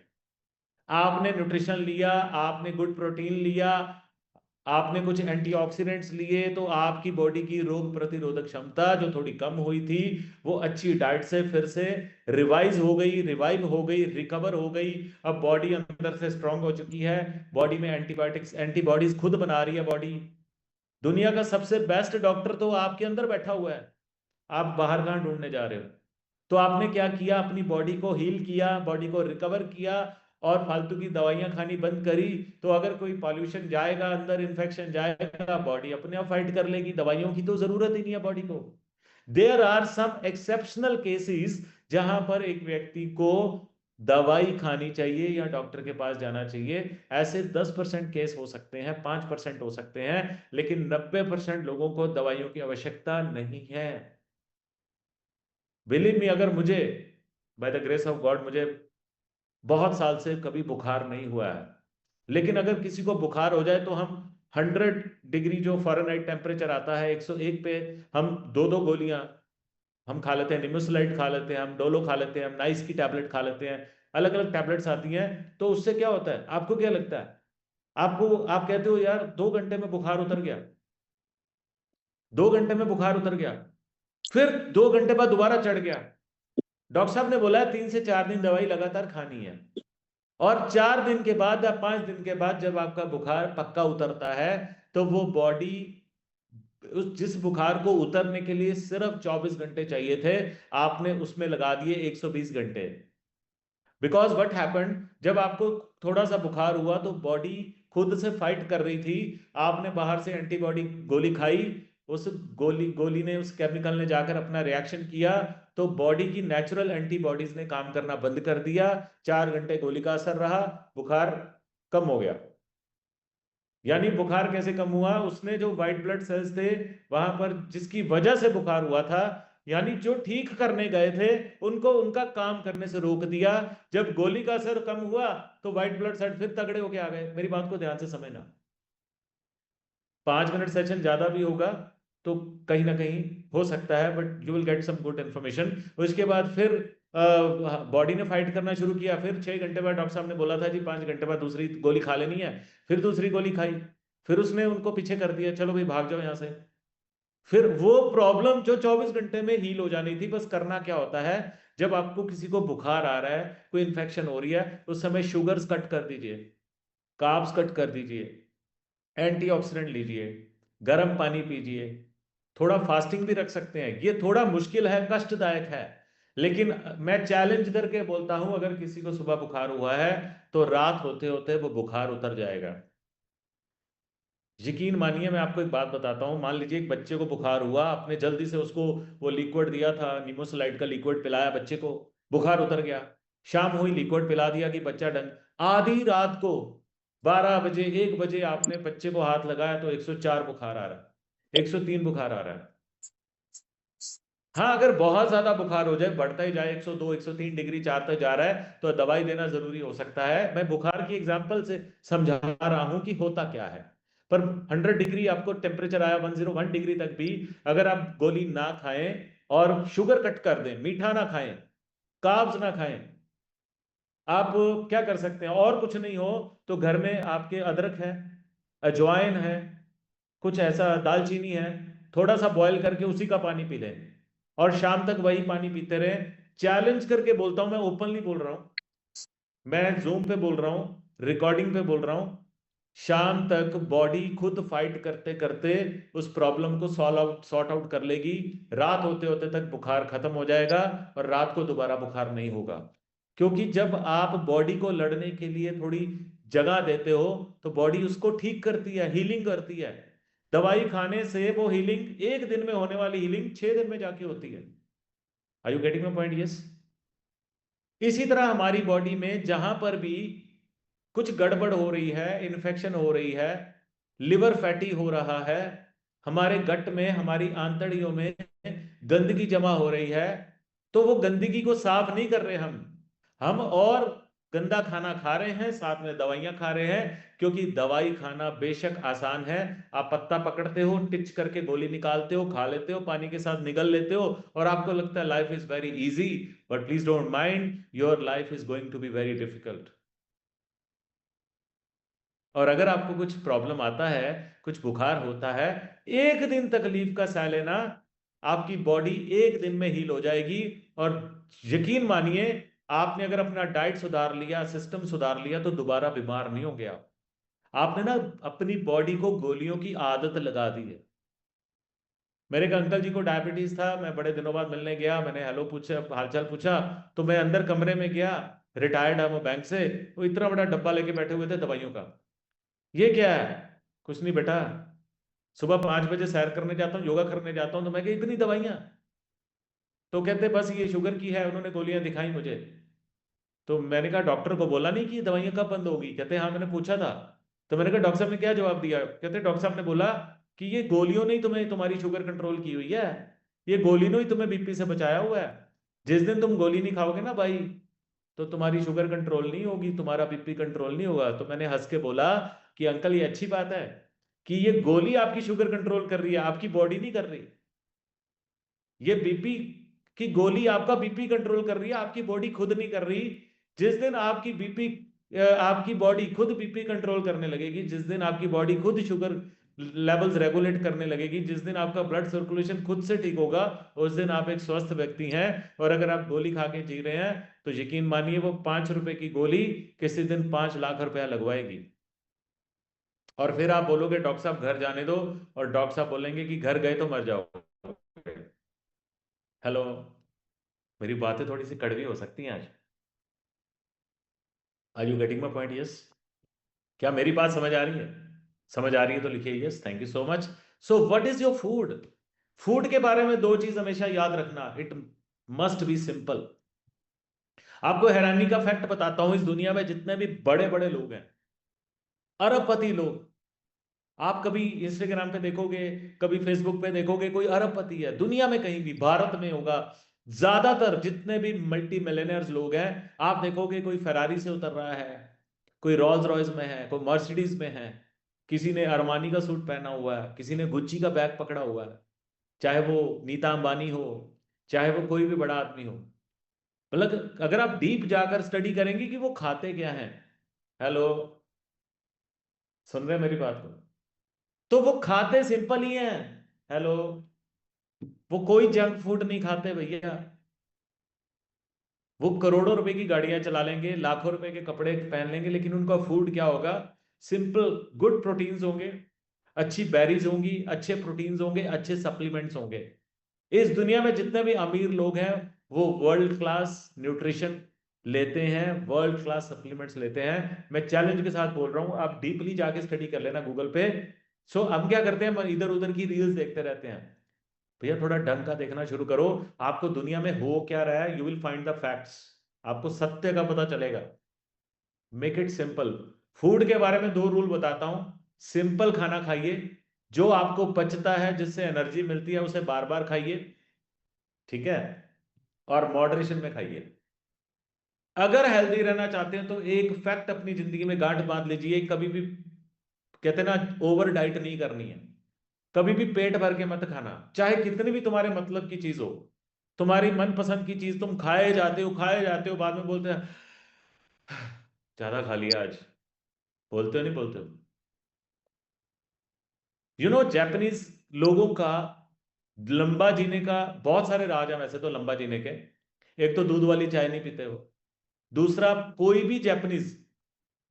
आपने न्यूट्रिशन लिया, आपने गुड प्रोटीन लिया, आपने कुछ एंटीऑक्सीडेंट्स लिए, तो आपकी बॉडी की रोग प्रतिरोधक क्षमता जो थोड़ी कम हुई थी, वो अच्छी डाइट से फिर से रिवाइज हो गई, रिवाइव हो गई, रिकवर हो गई। अब बॉडी अंदर से स्ट्रांग हो चुकी है, बॉडी में एंटीबायोटिक्स, एंटीबॉडीज खुद बना रही है बॉडी। दुनिया का सबसे बेस्ट डॉक्टर तो आपके अंदर बैठा हुआ है, आप बाहर कहाँ ढूंढने जा रहे हो? तो आपने क्या किया? अपनी बॉडी को हील किया, बॉडी को रिकवर किया, और फालतू की दवाइयां खानी बंद करी। तो अगर कोई पॉल्यूशन जाएगा अंदर, इन्फेक्शन जाएगा, बॉडी अपने आप फाइट कर लेगी, दवाइयों की तो जरूरत ही नहीं है बॉडी को। There are some exceptional cases जहां पर एक व्यक्ति को दवाई खानी चाहिए या डॉक्टर के पास जाना चाहिए। ऐसे 10% केस हो सकते हैं, 5% हो सकते हैं, लेकिन 90% लोगों को दवाइयों की आवश्यकता नहीं है। बिलीव मी, अगर मुझे, by the grace of God, मुझे बहुत साल से कभी बुखार नहीं हुआ है, लेकिन अगर किसी को बुखार हो जाए, तो हम 100 डिग्री जो फ़ारेनहाइट टेम्परेचर आता है, 101 पे, हम दो दो गोलियां हम खा लेते हैं, निमोसलाइट खा लेते हैं, हम डोलो खा लेते हैं, हम नाइस की टैबलेट खा लेते हैं, अलग अलग टैबलेट्स आती हैं। तो उससे क्या होता है? आपको क्या लगता है? आपको, आप कहते हो यार 2 घंटे में बुखार उतर गया, 2 घंटे में बुखार उतर गया, फिर 2 घंटे बाद दोबारा चढ़ गया। डॉक्टर साहब ने बोला है 3 से 4 दिन दवाई लगातार खानी है, और 4 दिन के बाद या 5 दिन के बाद जब आपका बुखार पक्का उतरता है, तो वो बॉडी, उस जिस बुखार को उतरने के लिए सिर्फ 24 घंटे चाहिए थे, आपने उसमें लगा दिए 120 घंटे। बिकॉज व्हाट हैपेंड, जब आपको थोड़ा सा बुखार हुआ, तो बॉडी खुद से फाइट कर रही थी, आपने बाहर से एंटीबॉडी गोली खाई, उस गोली ने, उस केमिकल ने जाकर अपना रिएक्शन किया, तो बॉडी की नेचुरल एंटीबॉडीज ने काम करना बंद कर दिया। 4 घंटे गोली का असर रहा, बुखार कम हो गया। यानी बुखार कैसे कम हुआ? उसने जो व्हाइट ब्लड सेल्स थे वहां पर, जिसकी वजह से बुखार हुआ था, यानी जो ठीक करने गए थे, उनको उनका काम करने से रोक दिया। जब गोली का असर कम हुआ, तो व्हाइट ब्लड सेल फिर तगड़े होके आ गए। मेरी बात को ध्यान से समझना। 5 मिनट सेशन ज्यादा भी होगा, तो कहीं ना कहीं हो सकता है, but you will get some good information. उसके बाद फिर बॉडी ने फाइट करना शुरू किया, फिर 6 घंटे बाद डॉक्टर साहब ने बोला था जी 5 घंटे बाद दूसरी गोली खा लेनी है, फिर दूसरी गोली खाई, फिर उसने उनको पीछे कर दिया, चलो भाई भाग जाओ यहाँ से। फिर वो प्रॉब्लम जो 24 घंटे में हील हो जानी थी, बस करना क्या होता है, जब आपको किसी को बुखार आ रहा है, कोई इन्फेक्शन हो रही है, उस समय शुगर्स कट कर दीजिए, कार्ब्स कट कर दीजिए, एंटीऑक्सीडेंट लीजिए, गर्म पानी पीजिए, थोड़ा फास्टिंग भी रख सकते हैं। ये थोड़ा मुश्किल है, कष्टदायक है, लेकिन मैं चैलेंज करके बोलता हूं, अगर किसी को सुबह बुखार हुआ है, तो रात होते होते वो बुखार उतर जाएगा। यकीन मानिए, मैं आपको एक बात बताता हूँ। मान लीजिए एक बच्चे को बुखार हुआ, आपने जल्दी से उसको वो लिक्विड दिया था, निमोसलाइड का लिक्विड पिलाया बच्चे को, बुखार उतर गया। शाम हुई, लिक्विड पिला दिया कि बच्चा डंग। आधी रात को 12 बजे 1 बजे आपने बच्चे को हाथ लगाया तो 104 बुखार आ रहा है, 103 बुखार आ रहा है। हाँ, अगर बहुत ज्यादा बुखार हो जाए, बढ़ता ही जाए, 102 103 डिग्री 4 तक जा रहा है, तो दवाई देना जरूरी हो सकता है। मैं बुखार की एग्जांपल से समझा रहा हूं कि होता क्या है। पर 100 डिग्री आपको टेम्परेचर आया, 101 डिग्री तक भी अगर आप गोली ना खाएं और शुगर कट कर दें, मीठा ना खाएं, कार्ब्स ना खाएं, आप क्या कर सकते हैं? और कुछ नहीं हो तो घर में आपके अदरक है, अजवाइन है, कुछ ऐसा दालचीनी है, थोड़ा सा बॉयल करके उसी का पानी पी लें और शाम तक वही पानी पीते रहें। चैलेंज करके बोलता हूं, मैं ओपनली बोल रहा हूं, मैं जूम पे बोल रहा हूं, रिकॉर्डिंग पे बोल रहा हूं, शाम तक बॉडी खुद फाइट करते करते उस प्रॉब्लम को सॉर्ट आउट कर लेगी। रात होते होते तक बुखार खत्म हो जाएगा और रात को दोबारा बुखार नहीं होगा। क्योंकि जब आप बॉडी को लड़ने के लिए थोड़ी जगह देते हो तो बॉडी उसको ठीक करती है, हीलिंग करती है। दवाई खाने से वो हीलिंग, एक दिन में होने वाली हीलिंग 6 दिन में जाके होती है। Are you getting my point? Yes. इसी तरह हमारी बॉडी में जहां पर भी कुछ गड़बड़ हो रही है, इन्फेक्शन हो रही है, लिवर फैटी हो रहा है, हमारे गट में, हमारी आंतड़ियों में गंदगी जमा हो रही है, तो वो गंदगी को साफ नहीं कर रहे हम और गंदा खाना खा रहे हैं, साथ में दवाइयां खा रहे हैं। क्योंकि दवाई खाना बेशक आसान है, आप पत्ता पकड़ते हो, टिच करके गोली निकालते हो, खा लेते हो, पानी के साथ निगल लेते हो और आपको लगता है life is very easy. But please don't mind, your life is going to be very difficult. और अगर आपको कुछ प्रॉब्लम आता है, कुछ बुखार होता है, एक दिन तकलीफ का सह लेना, आपकी बॉडी एक दिन में हील हो जाएगी। और यकीन मानिए, आपने अगर अपना डाइट सुधार लिया, सिस्टम सुधार लिया, तो दोबारा बीमार नहीं होंगे आप। आपने ना अपनी बॉडी को गोलियों की आदत लगा दी है। मेरे एक अंकल जी को डायबिटीज था, मैं बड़े दिनों बाद मिलने गया, मैंने हेलो पूछा, हालचाल पूछा, तो मैं अंदर कमरे में गया, रिटायर्ड है वो बैंक से, वो इतना बड़ा डब्बा लेके बैठे हुए थे दवाइयों का। ये क्या है? कुछ नहीं बेटा, सुबह 5 बजे सैर करने जाता हूँ, योगा करने जाता हूँ, तो मैं कहा इतनी दवाइयां? तो कहते बस ये शुगर की है, उन्होंने गोलियां दिखाई मुझे। तो मैंने कहा डॉक्टर को बोला नहीं कि ये दवाइयां कब बंद होगी? कहते हाँ मैंने पूछा था। तो मैंने कहा डॉक्टर साहब ने क्या जवाब दिया? कहते डॉक्टर साहब ने बोला कि ये गोलियों ने ही तुम्हें, तुम्हारी शुगर कंट्रोल की हुई है, ये गोली ने ही तुम्हें बीपी से बचाया हुआ है। जिस दिन तुम गोली नहीं खाओगे ना भाई, तो तुम्हारी शुगर कंट्रोल नहीं होगी, तुम्हारा बीपी कंट्रोल नहीं होगा। तो मैंने हंस के बोला कि अंकल ये अच्छी बात है कि ये गोली आपकी शुगर कंट्रोल कर रही है, आपकी बॉडी नहीं कर रही। ये बीपी की गोली आपका बीपी कंट्रोल कर रही है, आपकी बॉडी खुद नहीं कर रही। जिस दिन आपकी बीपी, आपकी बॉडी खुद बीपी कंट्रोल करने लगेगी, जिस दिन आपकी बॉडी खुद शुगर लेवल्स रेगुलेट करने लगेगी, जिस दिन आपका ब्लड सर्कुलेशन खुद से ठीक होगा, उस दिन आप एक स्वस्थ व्यक्ति हैं। और अगर आप गोली खा के जी रहे हैं, तो यकीन मानिए वो 5 रुपए की गोली किसी दिन 5 लाख रुपया लगवाएगी। और फिर आप बोलोगे डॉक्टर साहब घर जाने दो, और डॉक्टर साहब बोलेंगे कि घर गए तो मर जाओगे। हेलो, मेरी बातें थोड़ी सी कड़वी हो सकती हैं आज। Are you getting my point? Yes. क्या मेरी बात समझ आ रही है? समझ आ रही है तो लिखिए yes, thank you so much. So what is your food? Food के बारे में दो चीज हमेशा याद रखना, इट मस्ट बी सिंपल। आपको हैरानी का फैक्ट बताता हूं, इस दुनिया में जितने भी बड़े बड़े लोग हैं, अरबपति लोग, आप कभी इंस्टाग्राम पे देखोगे, कभी फेसबुक पे देखोगे, कोई अरबपति है दुनिया में, कहीं भी भारत में होगा। ज्यादातर जितने भी मल्टी मिलियनर्स लोग हैं, आप देखोगे कोई फेरारी से उतर रहा है, कोई रोल्स रॉयस में है, कोई मर्सिडीज में है, किसी ने अरमानी का सूट पहना हुआ है, किसी ने गुच्ची का बैग पकड़ा हुआ है। चाहे वो नीता अंबानी हो, चाहे वो कोई भी बड़ा आदमी हो। मतलब अगर आप डीप जाकर स्टडी करेंगे कि वो खाते क्या हैं। हेलो, सुन रहे हैं मेरी बात को? तो वो खाते सिंपल ही हैं। हेलो, वो कोई जंक फूड नहीं खाते भैया। वो करोड़ों रुपए की गाड़ियां चला लेंगे, लाखों रुपए के कपड़े पहन लेंगे, लेकिन उनका फूड क्या होगा? सिंपल, गुड प्रोटीन्स होंगे, अच्छी बेरीज होंगी, अच्छे प्रोटीन्स होंगे, अच्छे सप्लीमेंट्स होंगे। इस दुनिया में जितने भी अमीर लोग हैं, वो वर्ल्ड क्लास न्यूट्रिशन लेते हैं, वर्ल्ड क्लास सप्लीमेंट्स लेते हैं। मैं चैलेंज के साथ बोल रहा हूं, आप डीपली जाके स्टडी कर लेना गूगल पे। सो हम क्या करते हैं, इधर उधर की रील्स देखते रहते हैं। भैया थोड़ा ढंग का देखना शुरू करो। आपको दुनिया में हो क्या रहा है, you will find the facts. आपको सत्य का पता चलेगा। Make it simple. फूड के बारे में दो रूल बताता हूं। सिंपल खाना खाइए, जो आपको पचता है, जिससे एनर्जी मिलती है, उसे बार बार खाइए, ठीक है। और मॉडरेशन में खाइए। अगर हेल्दी रहना चाहते हैं तो एक फैक्ट अपनी जिंदगी में गांठ बांध लीजिए, कभी भी, कहते हैं ना, ओवर डाइट नहीं करनी है। कभी भी पेट भर के मत खाना, चाहे कितनी भी तुम्हारे मतलब की चीज हो। तुम्हारी मनपसंद की चीज तुम खाए जाते हो, बाद में बोलते हैं ज्यादा खा लिया आज। बोलते हो नहीं बोलते हो? जापानीज लोगों का लंबा जीने का बहुत सारे राज हैं वैसे तो लंबा जीने के। एक तो दूध वाली चाय नहीं पीते हो। दूसरा, कोई भी जापानीज,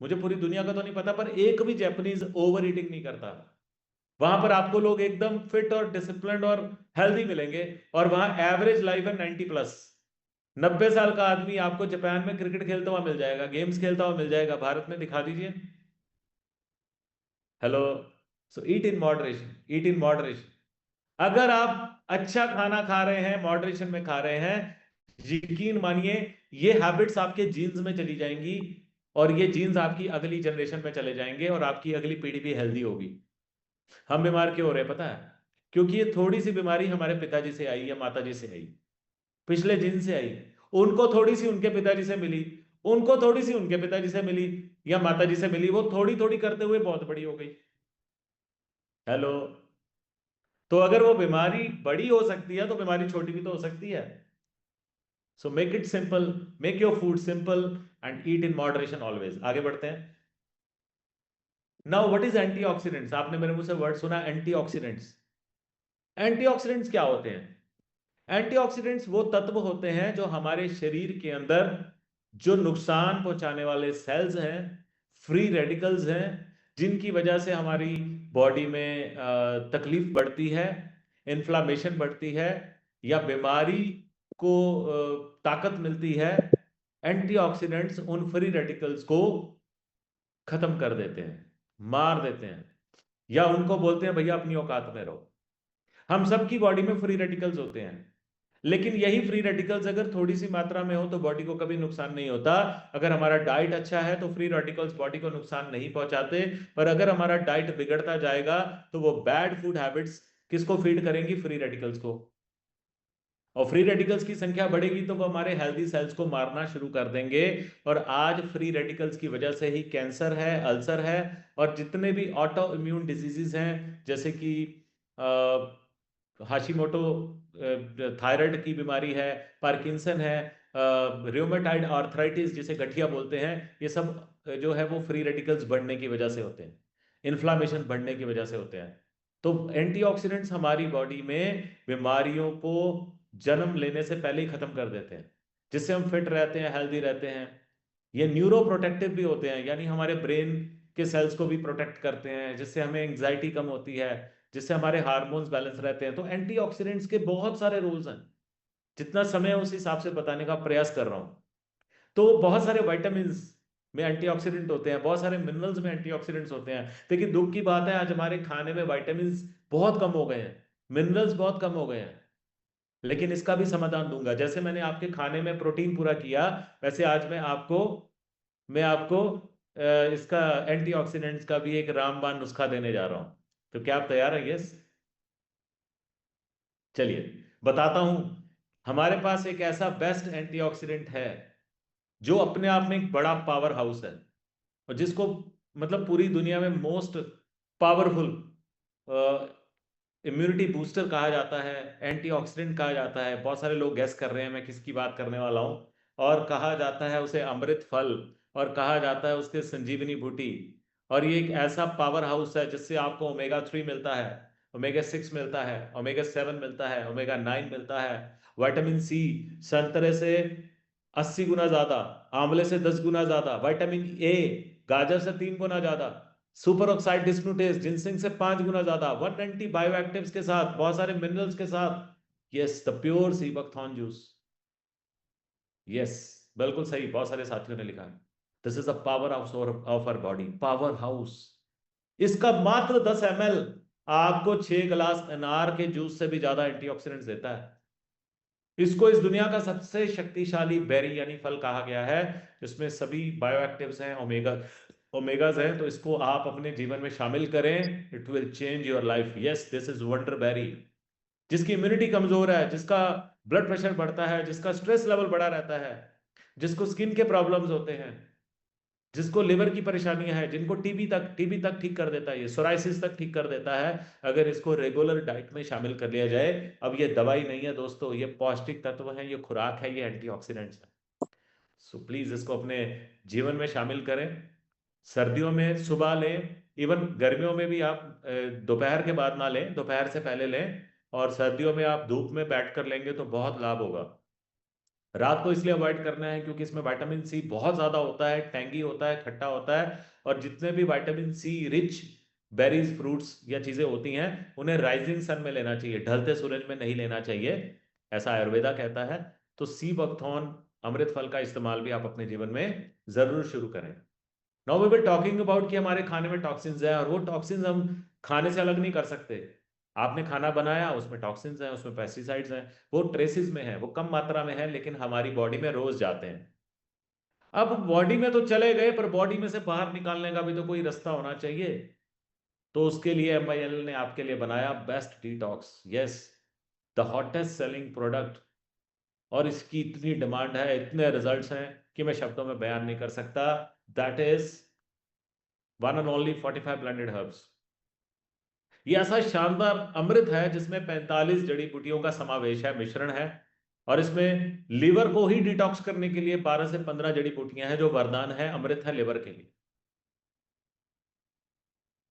मुझे पूरी दुनिया का तो नहीं पता, पर एक भी जापानीज ओवर ईटिंग नहीं करता। वहां पर आपको लोग एकदम फिट और डिसिप्लिन्ड और हेल्दी मिलेंगे। और वहां एवरेज लाइफ है 90+। 90 साल का आदमी आपको जापान में क्रिकेट खेलता हुआ मिल जाएगा, गेम्स खेलता हुआ मिल जाएगा। भारत में दिखा दीजिए। Hello. So eat in moderation, eat in moderation. अगर आप अच्छा खाना खा रहे हैं, मॉडरेशन में खा रहे हैं, यकीन मानिए ये हैबिट्स आपके जीन्स में चली जाएंगी। और ये जीन्स आपकी अगली जनरेशन में चले जाएंगे और आपकी अगली पीढ़ी भी हेल्दी होगी। हम बीमार क्यों हो रहे हैं पता है? क्योंकि ये थोड़ी सी बीमारी हमारे पिताजी से आई या माताजी से आई, पिछले जीन से आई। उनको थोड़ी सी उनके पिताजी से मिली, उनको थोड़ी सी उनके पिताजी से मिली या माताजी से मिली, वो थोड़ी थोड़ी करते हुए बहुत बड़ी हो गई। हेलो। तो अगर वो बीमारी बड़ी हो सकती है तो बीमारी छोटी भी तो हो सकती है। So make it simple, make your food simple and eat in moderation always. आगे बढ़ते हैं। Now what is antioxidants? आपने मेरे मुंह से वर्ड सुना एंटीऑक्सीडेंट्स। एंटीऑक्सीडेंट्स क्या होते हैं? एंटीऑक्सीडेंट्स वो तत्व होते हैं जो हमारे शरीर के अंदर जो नुकसान पहुंचाने वाले सेल्स हैं, फ्री रेडिकल्स हैं, जिनकी वजह से हमारी बॉडी में तकलीफ बढ़ती है, इन्फ्लामेशन बढ़ती है, या बीमारी को ताकत मिलती है। एंटीऑक्सीडेंट्स उन फ्री रेडिकल्स को खत्म कर देते हैं, मार देते हैं, या उनको बोलते हैं भैया अपनी औकात में रहो। हम सबकी बॉडी में फ्री रेडिकल्स होते हैं, लेकिन यही फ्री रेडिकल्स अगर थोड़ी सी मात्रा में हो तो बॉडी को कभी नुकसान नहीं होता। अगर हमारा डाइट अच्छा है तो फ्री रेडिकल्स बॉडी को नुकसान नहीं पहुंचाते। पर अगर हमारा डाइट बिगड़ता जाएगा तो वो बैड फूड हैबिट्स किसको फीड करेंगी? फ्री रेडिकल्स को। और फ्री रेडिकल्स की संख्या बढ़ेगी तो वो हमारे हेल्दी सेल्स को मारना शुरू कर देंगे। और आज फ्री रेडिकल्स की वजह से ही कैंसर है, अल्सर है, और जितने भी ऑटो इम्यून डिजीजेस हैं, जैसे कि हाशिमोटो थायराइड की बीमारी है, पार्किंसन है, रियोमेटाइड आर्थराइटिस जिसे गठिया बोलते हैं, ये सब जो है वो फ्री रेडिकल्स बढ़ने की वजह से होते हैं, इन्फ्लामेशन बढ़ने की वजह से होते हैं। तो एंटीऑक्सीडेंट्स हमारी बॉडी में बीमारियों को जन्म लेने से पहले ही खत्म कर देते हैं, जिससे हम फिट रहते हैं, हेल्दी रहते हैं। ये न्यूरो प्रोटेक्टिव भी होते हैं, यानी हमारे ब्रेन के सेल्स को भी प्रोटेक्ट करते हैं, जिससे हमें एंग्जाइटी कम होती है, जिससे हमारे हार्मोन्स बैलेंस रहते हैं। तो एंटीऑक्सीडेंट्स के बहुत सारे रोल्स हैं, जितना समय है उस हिसाब से बताने का प्रयास कर रहा हूं। तो बहुत सारे विटामिन्स में एंटीऑक्सीडेंट होते हैं, बहुत सारे मिनरल्स में एंटीऑक्सीडेंट्स होते हैं। लेकिन दुख की बात है आज हमारे खाने में विटामिन्स बहुत कम हो गए हैं, मिनरल्स बहुत कम हो गए हैं। लेकिन इसका भी समाधान दूंगा। जैसे मैंने आपके खाने में प्रोटीन पूरा किया, वैसे आज मैं आपको इसका एंटीऑक्सीडेंट्स का भी एक रामबाण नुस्खा देने जा रहा हूं। तो क्या आप तैयार हैं? यस। चलिए बताता हूं। हमारे पास एक ऐसा बेस्ट एंटीऑक्सीडेंट है जो अपने आप में एक बड़ा पावर हाउस है, और जिसको मतलब पूरी दुनिया में मोस्ट पावरफुल इम्यूनिटी बूस्टर कहा जाता है, एंटीऑक्सीडेंट कहा जाता है। बहुत सारे लोग गैस कर रहे हैं मैं किसकी बात करने वाला हूं। और कहा जाता है उसे अमृत फल, और कहा जाता है उसके संजीवनी बूटी। और ये एक ऐसा पावर हाउस है जिससे आपको ओमेगा 3 मिलता है, ओमेगा 6 मिलता है, ओमेगा 7 मिलता है, ओमेगा 9 मिलता है। विटामिन सी संतरे से 80 गुना ज्यादा, आंवले से 10 गुना ज्यादा, विटामिन ए गाजर से 3 गुना ज्यादा, सुपर ऑक्साइड डिस्म्यूटेस जिनसिंग से 5 गुना ज्यादा, 190 बायो एक्टिव्स के साथ, बहुत सारे मिनरल्स के साथ। Yes, the pure sea buckthorn juice. Yes, बिल्कुल सही, बहुत सारे साथियों ने लिखा है। This is the power house of our body, power house. इसका मात्र 10 ml आपको 6 गिलास अनार के जूस से भी ज्यादा एंटीऑक्सीडेंट्स देता है। इसको इस दुनिया का सबसे शक्तिशाली बेरी यानी फल कहा गया है, जिसमें सभी बायोएक्टिव्स हैं, ओमेगाज हैं। तो इसको आप अपने जीवन में शामिल करें, it will change your life. Yes, this is wonder berry. जिसकी इम्यूनिटी कमजोर है, जिसका ब्लड प्रेशर बढ़ता है, जिसका स्ट्रेस लेवल बढ़ा रहता है, जिसको स्किन के प्रॉब्लम्स होते हैं, जिसको लिवर की परेशानियां हैं, जिनको टीबी तक ठीक कर देता है, ये सोराइसिस तक ठीक कर देता है, अगर इसको रेगुलर डाइट में शामिल कर लिया जाए। अब ये दवाई नहीं है दोस्तों, ये पौष्टिक तत्व है, ये खुराक है, ये एंटीऑक्सीडेंट्स है। सो प्लीज इसको अपने जीवन में शामिल करें। सर्दियों में सुबह लें, इवन गर्मियों में भी आप दोपहर के बाद ना लें, दोपहर से पहले लें। और सर्दियों में आप धूप में बैठ कर लेंगे तो बहुत लाभ होगा। रात को इसलिए अवॉइड करना है क्योंकि इसमें विटामिन सी बहुत ज्यादा होता है, टैंगी होता है, खट्टा होता है। और जितने भी vitamin C rich berries, fruits या चीजें होती हैं, उन्हें राइजिंग सन में लेना चाहिए, ढलते सूरज में नहीं लेना चाहिए, ऐसा आयुर्वेदा कहता है। तो सी बकथॉर्न अमृत फल का इस्तेमाल भी आप अपने जीवन में जरूर शुरू करें। Now we will talking about कि हमारे खाने में टॉक्सिन्स है, और वो टॉक्सिन्स हम खाने से अलग नहीं कर सकते। आपने खाना बनाया, उसमें टॉक्सिन्स हैं, उसमें पेस्टिसाइड्स हैं, वो ट्रेसिस में है, वो कम मात्रा में है, लेकिन हमारी बॉडी में रोज जाते हैं। अब बॉडी में तो चले गए, पर बॉडी में से बाहर निकालने का भी तो कोई रास्ता होना चाहिए। तो उसके लिए MIL ने आपके लिए बनाया best detox. Yes, the hottest selling product. और इसकी इतनी डिमांड है, इतने रिजल्ट्स हैं कि मैं शब्दों में बयान नहीं कर सकता। That is one and only 45 blended herbs. ये ऐसा शानदार अमृत है जिसमें 45 जड़ी बूटियों का समावेश है, मिश्रण है। और इसमें लिवर को ही डिटॉक्स करने के लिए 12 से 15 जड़ी बूटियां हैं, जो वरदान है, अमृत है लिवर के लिए।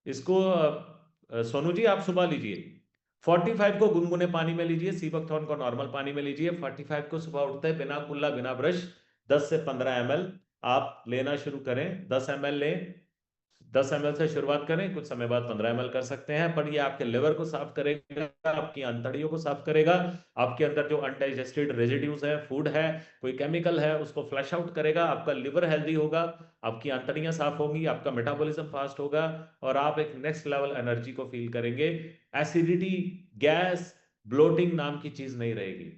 इसको सोनू जी आप सुबह लीजिए। 45 को गुनगुने पानी में लीजिए, सीबकथॉर्न को नॉर्मल पानी में लीजिए। 45 को सुबह उठते बिना कुल्ला बिना ब्रश 10 से 15 ml आप लेना शुरू करें। 10 ml लें, 10 ml से शुरुआत करें, कुछ समय बाद 15 ml कर सकते हैं। पर ये आपके लिवर को साफ करेगा, आपकी अंतड़ियों को साफ करेगा, आपके अंदर जो अनडाइजेस्टेड रेजिड्यूज है, फूड है, कोई केमिकल है, उसको फ्लश आउट करेगा। आपका लिवर हेल्दी होगा, आपकी अंतड़ियां साफ होंगी, आपका मेटाबॉलिज्म फास्ट होगा, और आप एक नेक्स्ट लेवल एनर्जी को फील करेंगे। एसिडिटी, गैस, ब्लोटिंग नाम की चीज नहीं रहेगी।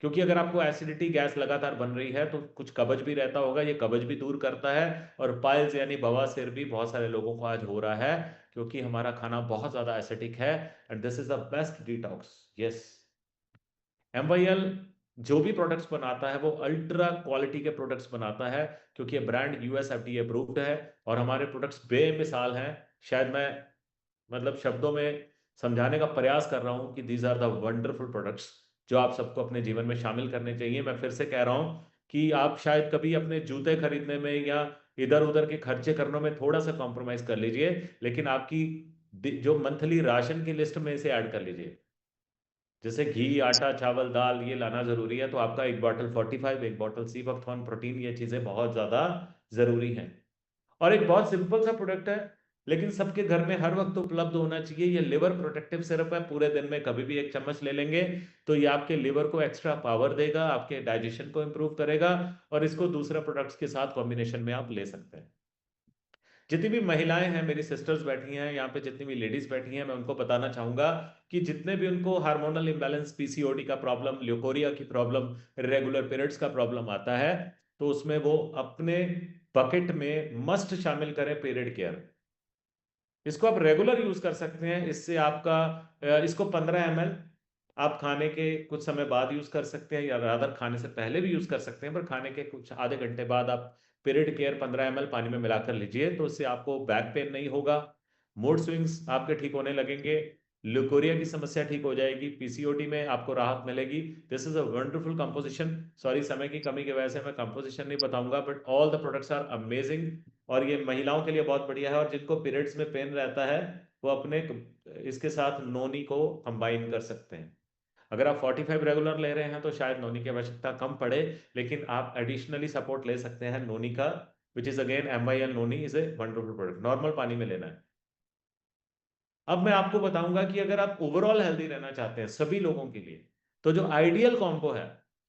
क्योंकि अगर आपको एसिडिटी, गैस लगातार बन रही है तो कुछ कब्ज भी रहता होगा, ये कब्ज भी दूर करता है। और पाइल्स यानी बवासीर भी बहुत सारे लोगों को आज हो रहा है, क्योंकि हमारा खाना बहुत ज्यादा एसिडिक है। And this is the best detox. Yes, MYL जो भी प्रोडक्ट्स बनाता है वो अल्ट्रा क्वालिटी के प्रोडक्ट्स बनाता है, क्योंकि ये ब्रांड US FDA अप्रूव्ड है। और हमारे प्रोडक्ट्स बेमिसाल हैं। शायद मैं मतलब शब्दों में समझाने का प्रयास कर रहा हूं कि these are the wonderful products जो आप सबको अपने जीवन में शामिल करने चाहिए। मैं फिर से कह रहा हूं कि आप शायद कभी अपने जूते खरीदने में या इधर उधर के खर्चे करने में थोड़ा सा कॉम्प्रोमाइज कर लीजिए, लेकिन आपकी जो मंथली राशन की लिस्ट में इसे ऐड कर लीजिए। जैसे घी, आटा, चावल, दाल, ये लाना जरूरी है, तो आपका एक बॉटल 45, एक बॉटल सी बकथॉर्न प्रोटीन, ये चीजें बहुत ज्यादा जरूरी हैं। और एक बहुत सिंपल सा प्रोडक्ट है, लेकिन सबके घर में हर वक्त उपलब्ध होना चाहिए। ये लिवर प्रोटेक्टिव सिरप है। पूरे दिन में कभी भी एक चम्मच ले लेंगे तो ये आपके लिवर को एक्स्ट्रा पावर देगा, आपके डाइजेशन को इंप्रूव करेगा। और इसको दूसरे प्रोडक्ट्स के साथ कॉम्बिनेशन में आप ले सकते हैं। जितनी भी महिलाएं हैं, मेरी सिस्टर्स बैठी हैं यहाँ पे, जितनी भी लेडीज बैठी हैं, मैं उनको बताना चाहूंगा कि जितने भी उनको हार्मोनल इंबैलेंस, PCOD का प्रॉब्लम, ल्यूकोरिया की प्रॉब्लम, रेगुलर पीरियड्स का प्रॉब्लम आता है, तो उसमें वो अपने बकेट में मस्ट शामिल करें पीरियड केयर। इसको आप रेगुलर यूज कर सकते हैं। इससे आपका इसको 15 ml आप खाने के कुछ समय बाद यूज कर सकते हैं, या रादर खाने से पहले भी यूज कर सकते हैं, पर खाने के कुछ आधे घंटे बाद आप पीरियड केयर 15 ml पानी में मिलाकर लीजिए। तो इससे आपको बैक पेन नहीं होगा, मूड स्विंग्स आपके ठीक होने लगेंगे, ल्यूकोरिया की समस्या ठीक हो जाएगी, PCOD में आपको राहत मिलेगी। This is a wonderful composition. Sorry, समय की कमी की वजह से मैं कंपोजिशन नहीं बताऊंगा, but all the products are amazing. और ये महिलाओं के लिए बहुत बढ़िया है, और जिनको पीरियड्स में पेन रहता है वो अपने इसके साथ नोनी को कंबाइन कर सकते हैं। अगर आप 45 रेगुलर ले रहे हैं तो शायद नोनी की आवश्यकता कम पड़े, लेकिन आप एडिशनली सपोर्ट ले सकते हैं नोनी का, which is again MYL noni is a wonderful product. Normal पानी में लेना है। अब मैं आपको बताऊंगा कि अगर आप ओवरऑल हेल्दी रहना चाहते हैं सभी लोगों के लिए, तो जो आइडियल कॉम्बो है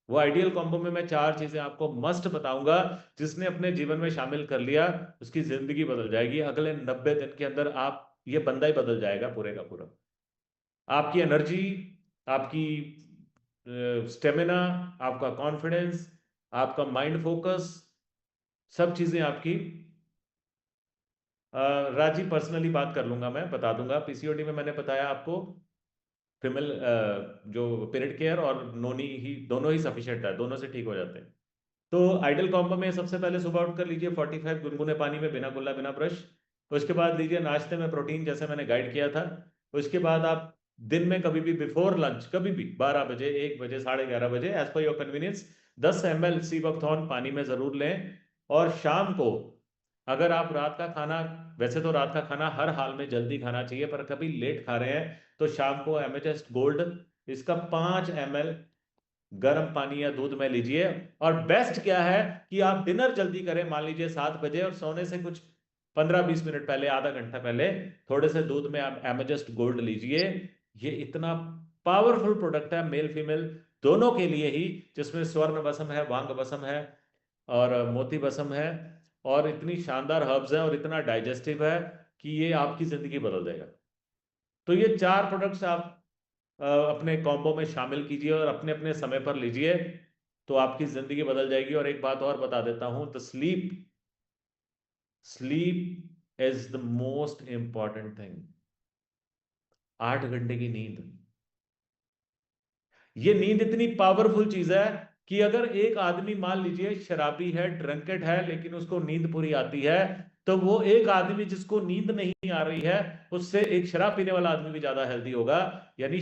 वो आइडियल कॉम्बो में मैं 4 चीजें आपको मस्ट बताऊंगा, जिसने अपने जीवन में शामिल कर लिया उसकी जिंदगी बदल जाएगी। अगले 90 दिन के अंदर आप, ये बंदा ही बदल जाएगा पूरे का पूरा। आपकी एनर्जी, आपकी स्टेमिना, आपका कॉन्फिडेंस, आपका माइंड फोकस, सब चीजें आपकी। राजी पर्सनली बात कर लूंगा, मैं बता दूंगा। पीसीओडी में मैंने बताया आपको फीमेल जो पीरियड केयर और नोनी ही, दोनों ही सफिशिएंट है, दोनों से ठीक हो जाते हैं। तो आइडल कॉम्बो में सबसे पहले सुबह उठ कर लीजिए 45 गुनगुने पानी में, बिना कुल्ला बिना ब्रश। उसके बाद लीजिए नाश्ते में प्रोटीन, जैसे मैंने गाइड किया था। उसके बाद आप दिन में कभी भी बिफोर लंच, कभी भी 12 बजे, 1 बजे, 11:30 बजे, as per your convenience, 10 ml sea buckthorn पानी में जरूर लें। और शाम को अगर आप रात का खाना, वैसे तो रात का खाना हर हाल में जल्दी खाना चाहिए, पर कभी लेट खा रहे हैं तो शाम को एमेथिस्ट गोल्ड, इसका 5 ml गर्म पानी या दूध में लीजिए। और बेस्ट क्या है कि आप डिनर जल्दी करें, मान लीजिए 7 बजे, और सोने से कुछ 15-20 मिनट पहले, आधा घंटा पहले, थोड़े से दूध में आप एमेजिस्ट गोल्ड लीजिए। ये इतना पावरफुल प्रोडक्ट है मेल फीमेल दोनों के लिए ही, जिसमें स्वर्ण बसम है, वांग बसम है, और मोती बसम है, और इतनी शानदार हर्ब्स है, और इतना डाइजेस्टिव है कि ये आपकी जिंदगी बदल देगा। तो ये 4 प्रोडक्ट्स आप अपने कॉम्बो में शामिल कीजिए और अपने अपने समय पर लीजिए, तो आपकी जिंदगी बदल जाएगी। और एक बात और बता देता हूं, the sleep, sleep is the most important thing. 8 घंटे की नींद, ये नींद इतनी पावरफुल चीज है कि अगर एक आदमी मान लीजिए शराबी है, ड्रंकेट है, लेकिन उसको नींद पूरी आती है, तो वो एक आदमी जिसको नींद नहीं आ रही है, उससे एक शराब पीने वाला आदमी भी ज्यादा हेल्दी होगा। यानी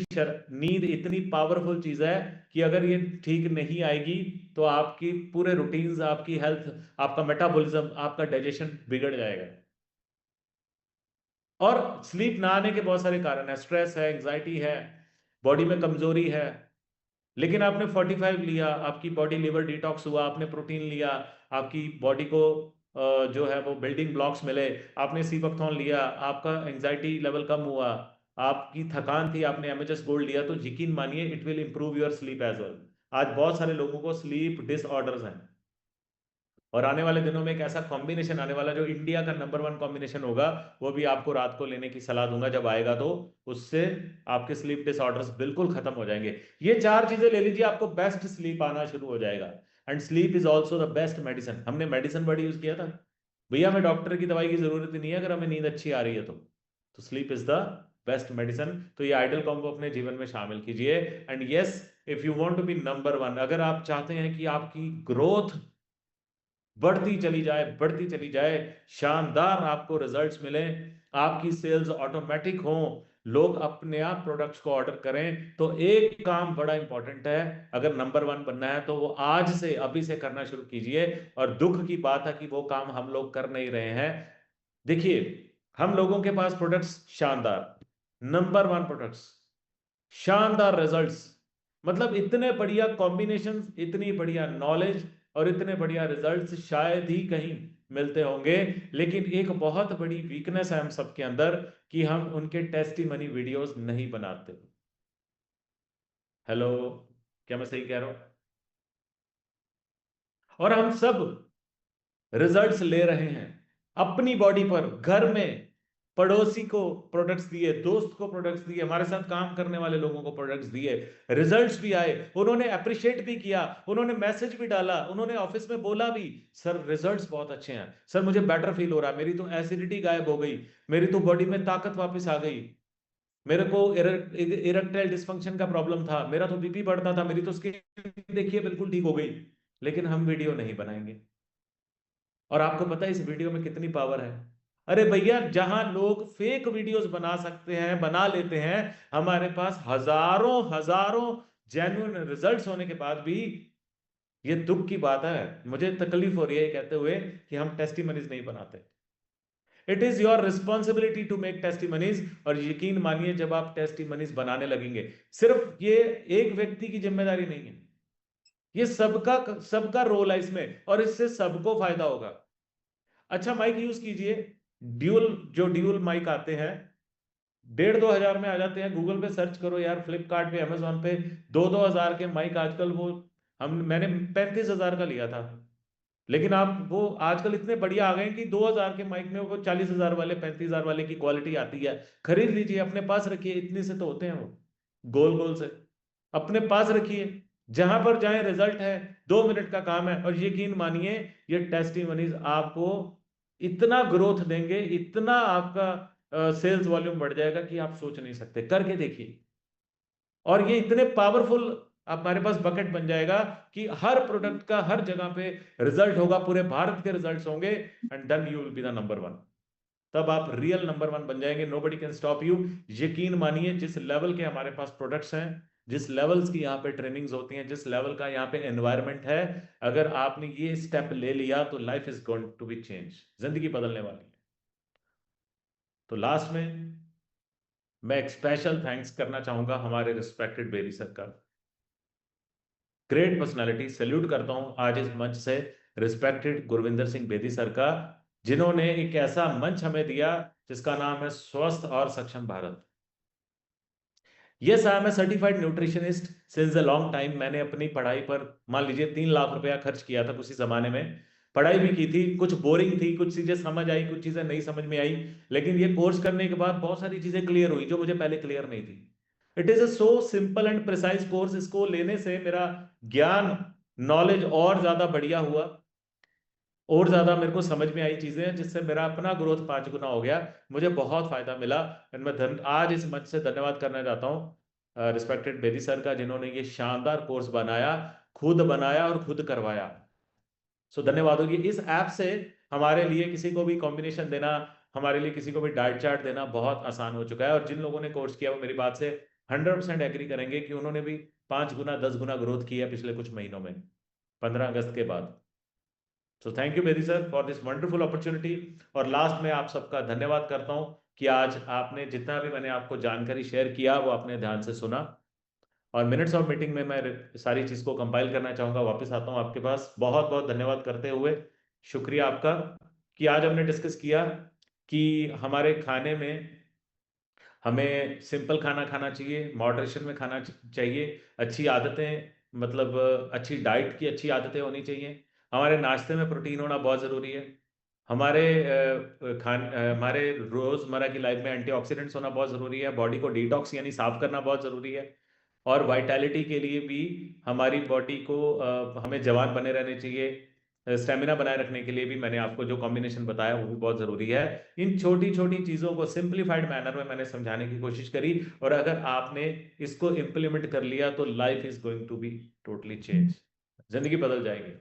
नींद इतनी पावरफुल चीज है कि अगर ये ठीक नहीं आएगी तो आपकी पूरे रूटीन्स, आपकी हेल्थ, आपका मेटाबॉलिज्म, आपका डाइजेशन बिगड़ जाएगा। और स्लीप ना आने के बहुत सारे कारण है, स्ट्रेस है, एंग्जाइटी है, बॉडी में कमजोरी है। लेकिन आपने 45 लिया, आपकी बॉडी लिवर डिटॉक्स हुआ, आपने प्रोटीन लिया, आपकी बॉडी को जो है वो बिल्डिंग ब्लॉक्स मिले, आपने सीबकथॉर्न लिया, आपका एंजाइटी लेवल कम हुआ, आपकी थकान थी, आपने एमएचएस गोल्ड लिया, तो यकीन मानिए it will improve your sleep as well. आज बहुत सारे लोगों को स्लीप डिसऑर्डर्स हैं, और आने वाले दिनों में एक ऐसा कॉम्बिनेशन आने वाला जो इंडिया का नंबर 1 कॉम्बिनेशन होगा, वो भी आपको रात को लेने की सलाह दूंगा जब आएगा, तो उससे आपके स्लीप डिसऑर्डर्स बिल्कुल खत्म हो जाएंगे। ये 4 चीजें ले लीजिए, आपको बेस्ट स्लीप आना शुरू हो जाएगा। And sleep is also the best medicine. हमने मेडिसिन वर्ड यूज किया था, भैया हमें डॉक्टर की दवाई की जरूरत ही नहीं है अगर हमें नींद अच्छी आ रही है तो sleep is the best medicine. तो ये आइडल कॉम्बो अपने जीवन में शामिल कीजिए। And yes, if you want to be number 1, अगर आप चाहते हैं कि आपकी ग्रोथ बढ़ती चली जाए, बढ़ती चली जाए, शानदार आपको रिजल्ट्स मिले, आपकी सेल्स ऑटोमेटिक हो, लोग अपने आप प्रोडक्ट्स को ऑर्डर करें, तो एक काम बड़ा इंपॉर्टेंट है। अगर नंबर 1 बनना है तो वो आज से, अभी से करना शुरू कीजिए। और दुख की बात है कि वो काम हम लोग कर नहीं रहे हैं। देखिए, हम लोगों के पास प्रोडक्ट्स शानदार, नंबर 1 प्रोडक्ट्स, शानदार रिजल्ट्स, मतलब इतने बढ़िया कॉम्बिनेशन, इतनी बढ़िया नॉलेज, और इतने बढ़िया रिजल्ट्स शायद ही कहीं मिलते होंगे। लेकिन एक बहुत बड़ी वीकनेस है हम सबके अंदर कि हम उनके टेस्टिमनी वीडियोस नहीं बनाते। हेलो, क्या मैं सही कह रहा हूं? और हम सब रिजल्ट्स ले रहे हैं अपनी बॉडी पर, घर में, पड़ोसी को प्रोडक्ट्स दिए, दोस्त को प्रोडक्ट्स दिए, हमारे साथ काम करने वाले लोगों को प्रोडक्ट्स दिए, रिजल्ट्स भी आए, उन्होंने अप्रिशिएट भी किया, उन्होंने मैसेज भी डाला, उन्होंने ऑफिस में बोला भी, सर रिजल्ट्स बहुत अच्छे हैं, सर मुझे बेटर फील हो रहा है, मेरी तो एसिडिटी गायब हो गई, मेरी तो बॉडी में ताकत वापस आ गई, मेरे को इरेक्टाइल डिस्फंक्शन का प्रॉब्लम था, मेरा तो बीपी बढ़ता था, मेरी तो स्किन देखिए बिल्कुल ठीक हो गई। लेकिन हम वीडियो नहीं बनाएंगे। और आपको पता है इस वीडियो में कितनी पावर है? अरे भैया, जहां लोग फेक वीडियोस बना सकते हैं, बना लेते हैं, हमारे पास हजारों हजारों जेन्युइन रिजल्ट्स होने के बाद भी, ये दुख की बात है, मुझे तकलीफ हो रही है कहते हुए कि हम टेस्टिमनीज नहीं बनाते। It is your responsibility to make testimonies. और यकीन मानिए, जब आप टेस्टिमनीज बनाने लगेंगे, सिर्फ ये एक व्यक्ति की जिम्मेदारी नहीं है, ये सबका सबका रोल है इसमें, और इससे सबको फायदा होगा। अच्छा माइक यूज कीजिए, ड्यूल, जो ड्यूल माइक आते हैं 1,500-2,000 में आ जाते हैं, गूगल पे सर्च करो यार, फ्लिपकार्ट पे, अमेजोन पे, 2-2 हजार के माइक आजकल वो मैंने 35,000 का लिया था, लेकिन आप वो आजकल इतने बढ़िया आ गए हैं कि 2,000 के माइक में वो 40,000 वाले 35,000 वाले की क्वालिटी आती है। खरीद लीजिए, अपने पास रखिए, इतने से तो होते हैं वो, गोल गोल से अपने पास रखिए। जहां पर जाए रिजल्ट है, 2 मिनट का काम है, और यकीन मानिए ये टेस्टिमनीज आपको इतना ग्रोथ देंगे, इतना आपका सेल्स वॉल्यूम बढ़ जाएगा कि आप सोच नहीं सकते, करके देखिए। और ये इतने पावरफुल हमारे पास बकेट बन जाएगा कि हर प्रोडक्ट का हर जगह पे रिजल्ट होगा, पूरे भारत के रिजल्ट्स होंगे, and then you will be the number one. तब आप रियल नंबर वन बन जाएंगे, नोबडी कैन स्टॉप यू। यकीन मानिए जिस लेवल के हमारे पास प्रोडक्ट्स हैं, जिस लेवल्स की यहाँ पे ट्रेनिंग्स होती हैं, जिस लेवल का यहाँ पे एनवायरनमेंट है, अगर आपने ये स्टेप ले लिया तो life is going to be change, जिंदगी बदलने वाली है। तो लास्ट में मैं एक स्पेशल थैंक्स करना चाहूंगा हमारे रिस्पेक्टेड बेरी सर का। ग्रेट पर्सनालिटी, सैल्यूट करता हूं आज इस मंच से रिस्पेक्टेड गुरविंदर सिंह बेदी सर का, जिन्होंने एक ऐसा मंच हमें दिया जिसका नाम है स्वस्थ और सक्षम Bharat. Yes, I am a certified nutritionist since a long time. मैंने अपनी पढ़ाई पर मान लीजिए 3 लाख रुपया खर्च किया था उसी जमाने में। पढ़ाई भी की थी, कुछ बोरिंग थी, कुछ चीजें समझ आई, कुछ चीजें नहीं समझ में आई, लेकिन ये कोर्स करने के बाद बहुत सारी चीजें क्लियर हुई जो मुझे पहले क्लियर नहीं थी। It is a so simple and precise course. इसको लेने से मेरा ज्ञान, नॉलेज और ज्यादा बढ़िया हुआ, और ज्यादा मेरे को समझ में आई चीजें, जिससे मेरा अपना ग्रोथ 5 गुना हो गया। मुझे बहुत फायदा मिला। एंड मैं आज इस मंच से धन्यवाद करना चाहता हूँ रिस्पेक्टेड बेदी सर का, जिन्होंने ये शानदार कोर्स बनाया, खुद बनाया और खुद करवाया। सो धन्यवाद होगी। इस ऐप से हमारे लिए किसी को भी कॉम्बिनेशन देना, हमारे लिए किसी को भी डाइट चार्ट देना बहुत आसान हो चुका है। और जिन लोगों ने कोर्स किया वो मेरी बात से 100% एग्री करेंगे कि उन्होंने भी 5 गुना 10 गुना ग्रोथ की है पिछले कुछ महीनों में, 15 अगस्त के बाद। So thank you Bedi sir for this wonderful opportunity. और लास्ट में आप सबका धन्यवाद करता हूं कि आज आपने जितना भी मैंने आपको जानकारी शेयर किया वो आपने ध्यान से सुना। और मिनट्स ऑफ मीटिंग में मैं सारी चीज को कंपाइल करना चाहूंगा, वापस आता हूं आपके पास बहुत बहुत धन्यवाद करते हुए। शुक्रिया आपका कि आज हमने डिस्कस किया कि हमारे खाने में हमें सिंपल खाना खाना चाहिए, मॉडरेशन में खाना चाहिए, अच्छी आदतें, मतलब अच्छी डाइट की अच्छी आदतें होनी चाहिए। हमारे नाश्ते में प्रोटीन होना बहुत ज़रूरी है। हमारे हमारे रोज़मर्रा की लाइफ में एंटीऑक्सीडेंट्स होना बहुत ज़रूरी है। बॉडी को डिटॉक्स यानी साफ करना बहुत ज़रूरी है। और वाइटैलिटी के लिए भी हमारी बॉडी को हमें जवान बने रहने चाहिए। स्टेमिना बनाए रखने के लिए भी मैंने आपको जो कॉम्बिनेशन बताया वो भी बहुत ज़रूरी है। इन छोटी छोटी चीज़ों को सिंप्लीफाइड मैनर में मैंने समझाने की कोशिश करी, और अगर आपने इसको इम्प्लीमेंट कर लिया तो life is going to be totally change, जिंदगी बदल जाएगी।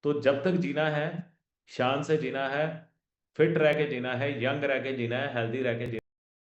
तो जब तक जीना है, शान से जीना है, फिट रह के जीना है, यंग रह के जीना है, हेल्दी रह के जीना है।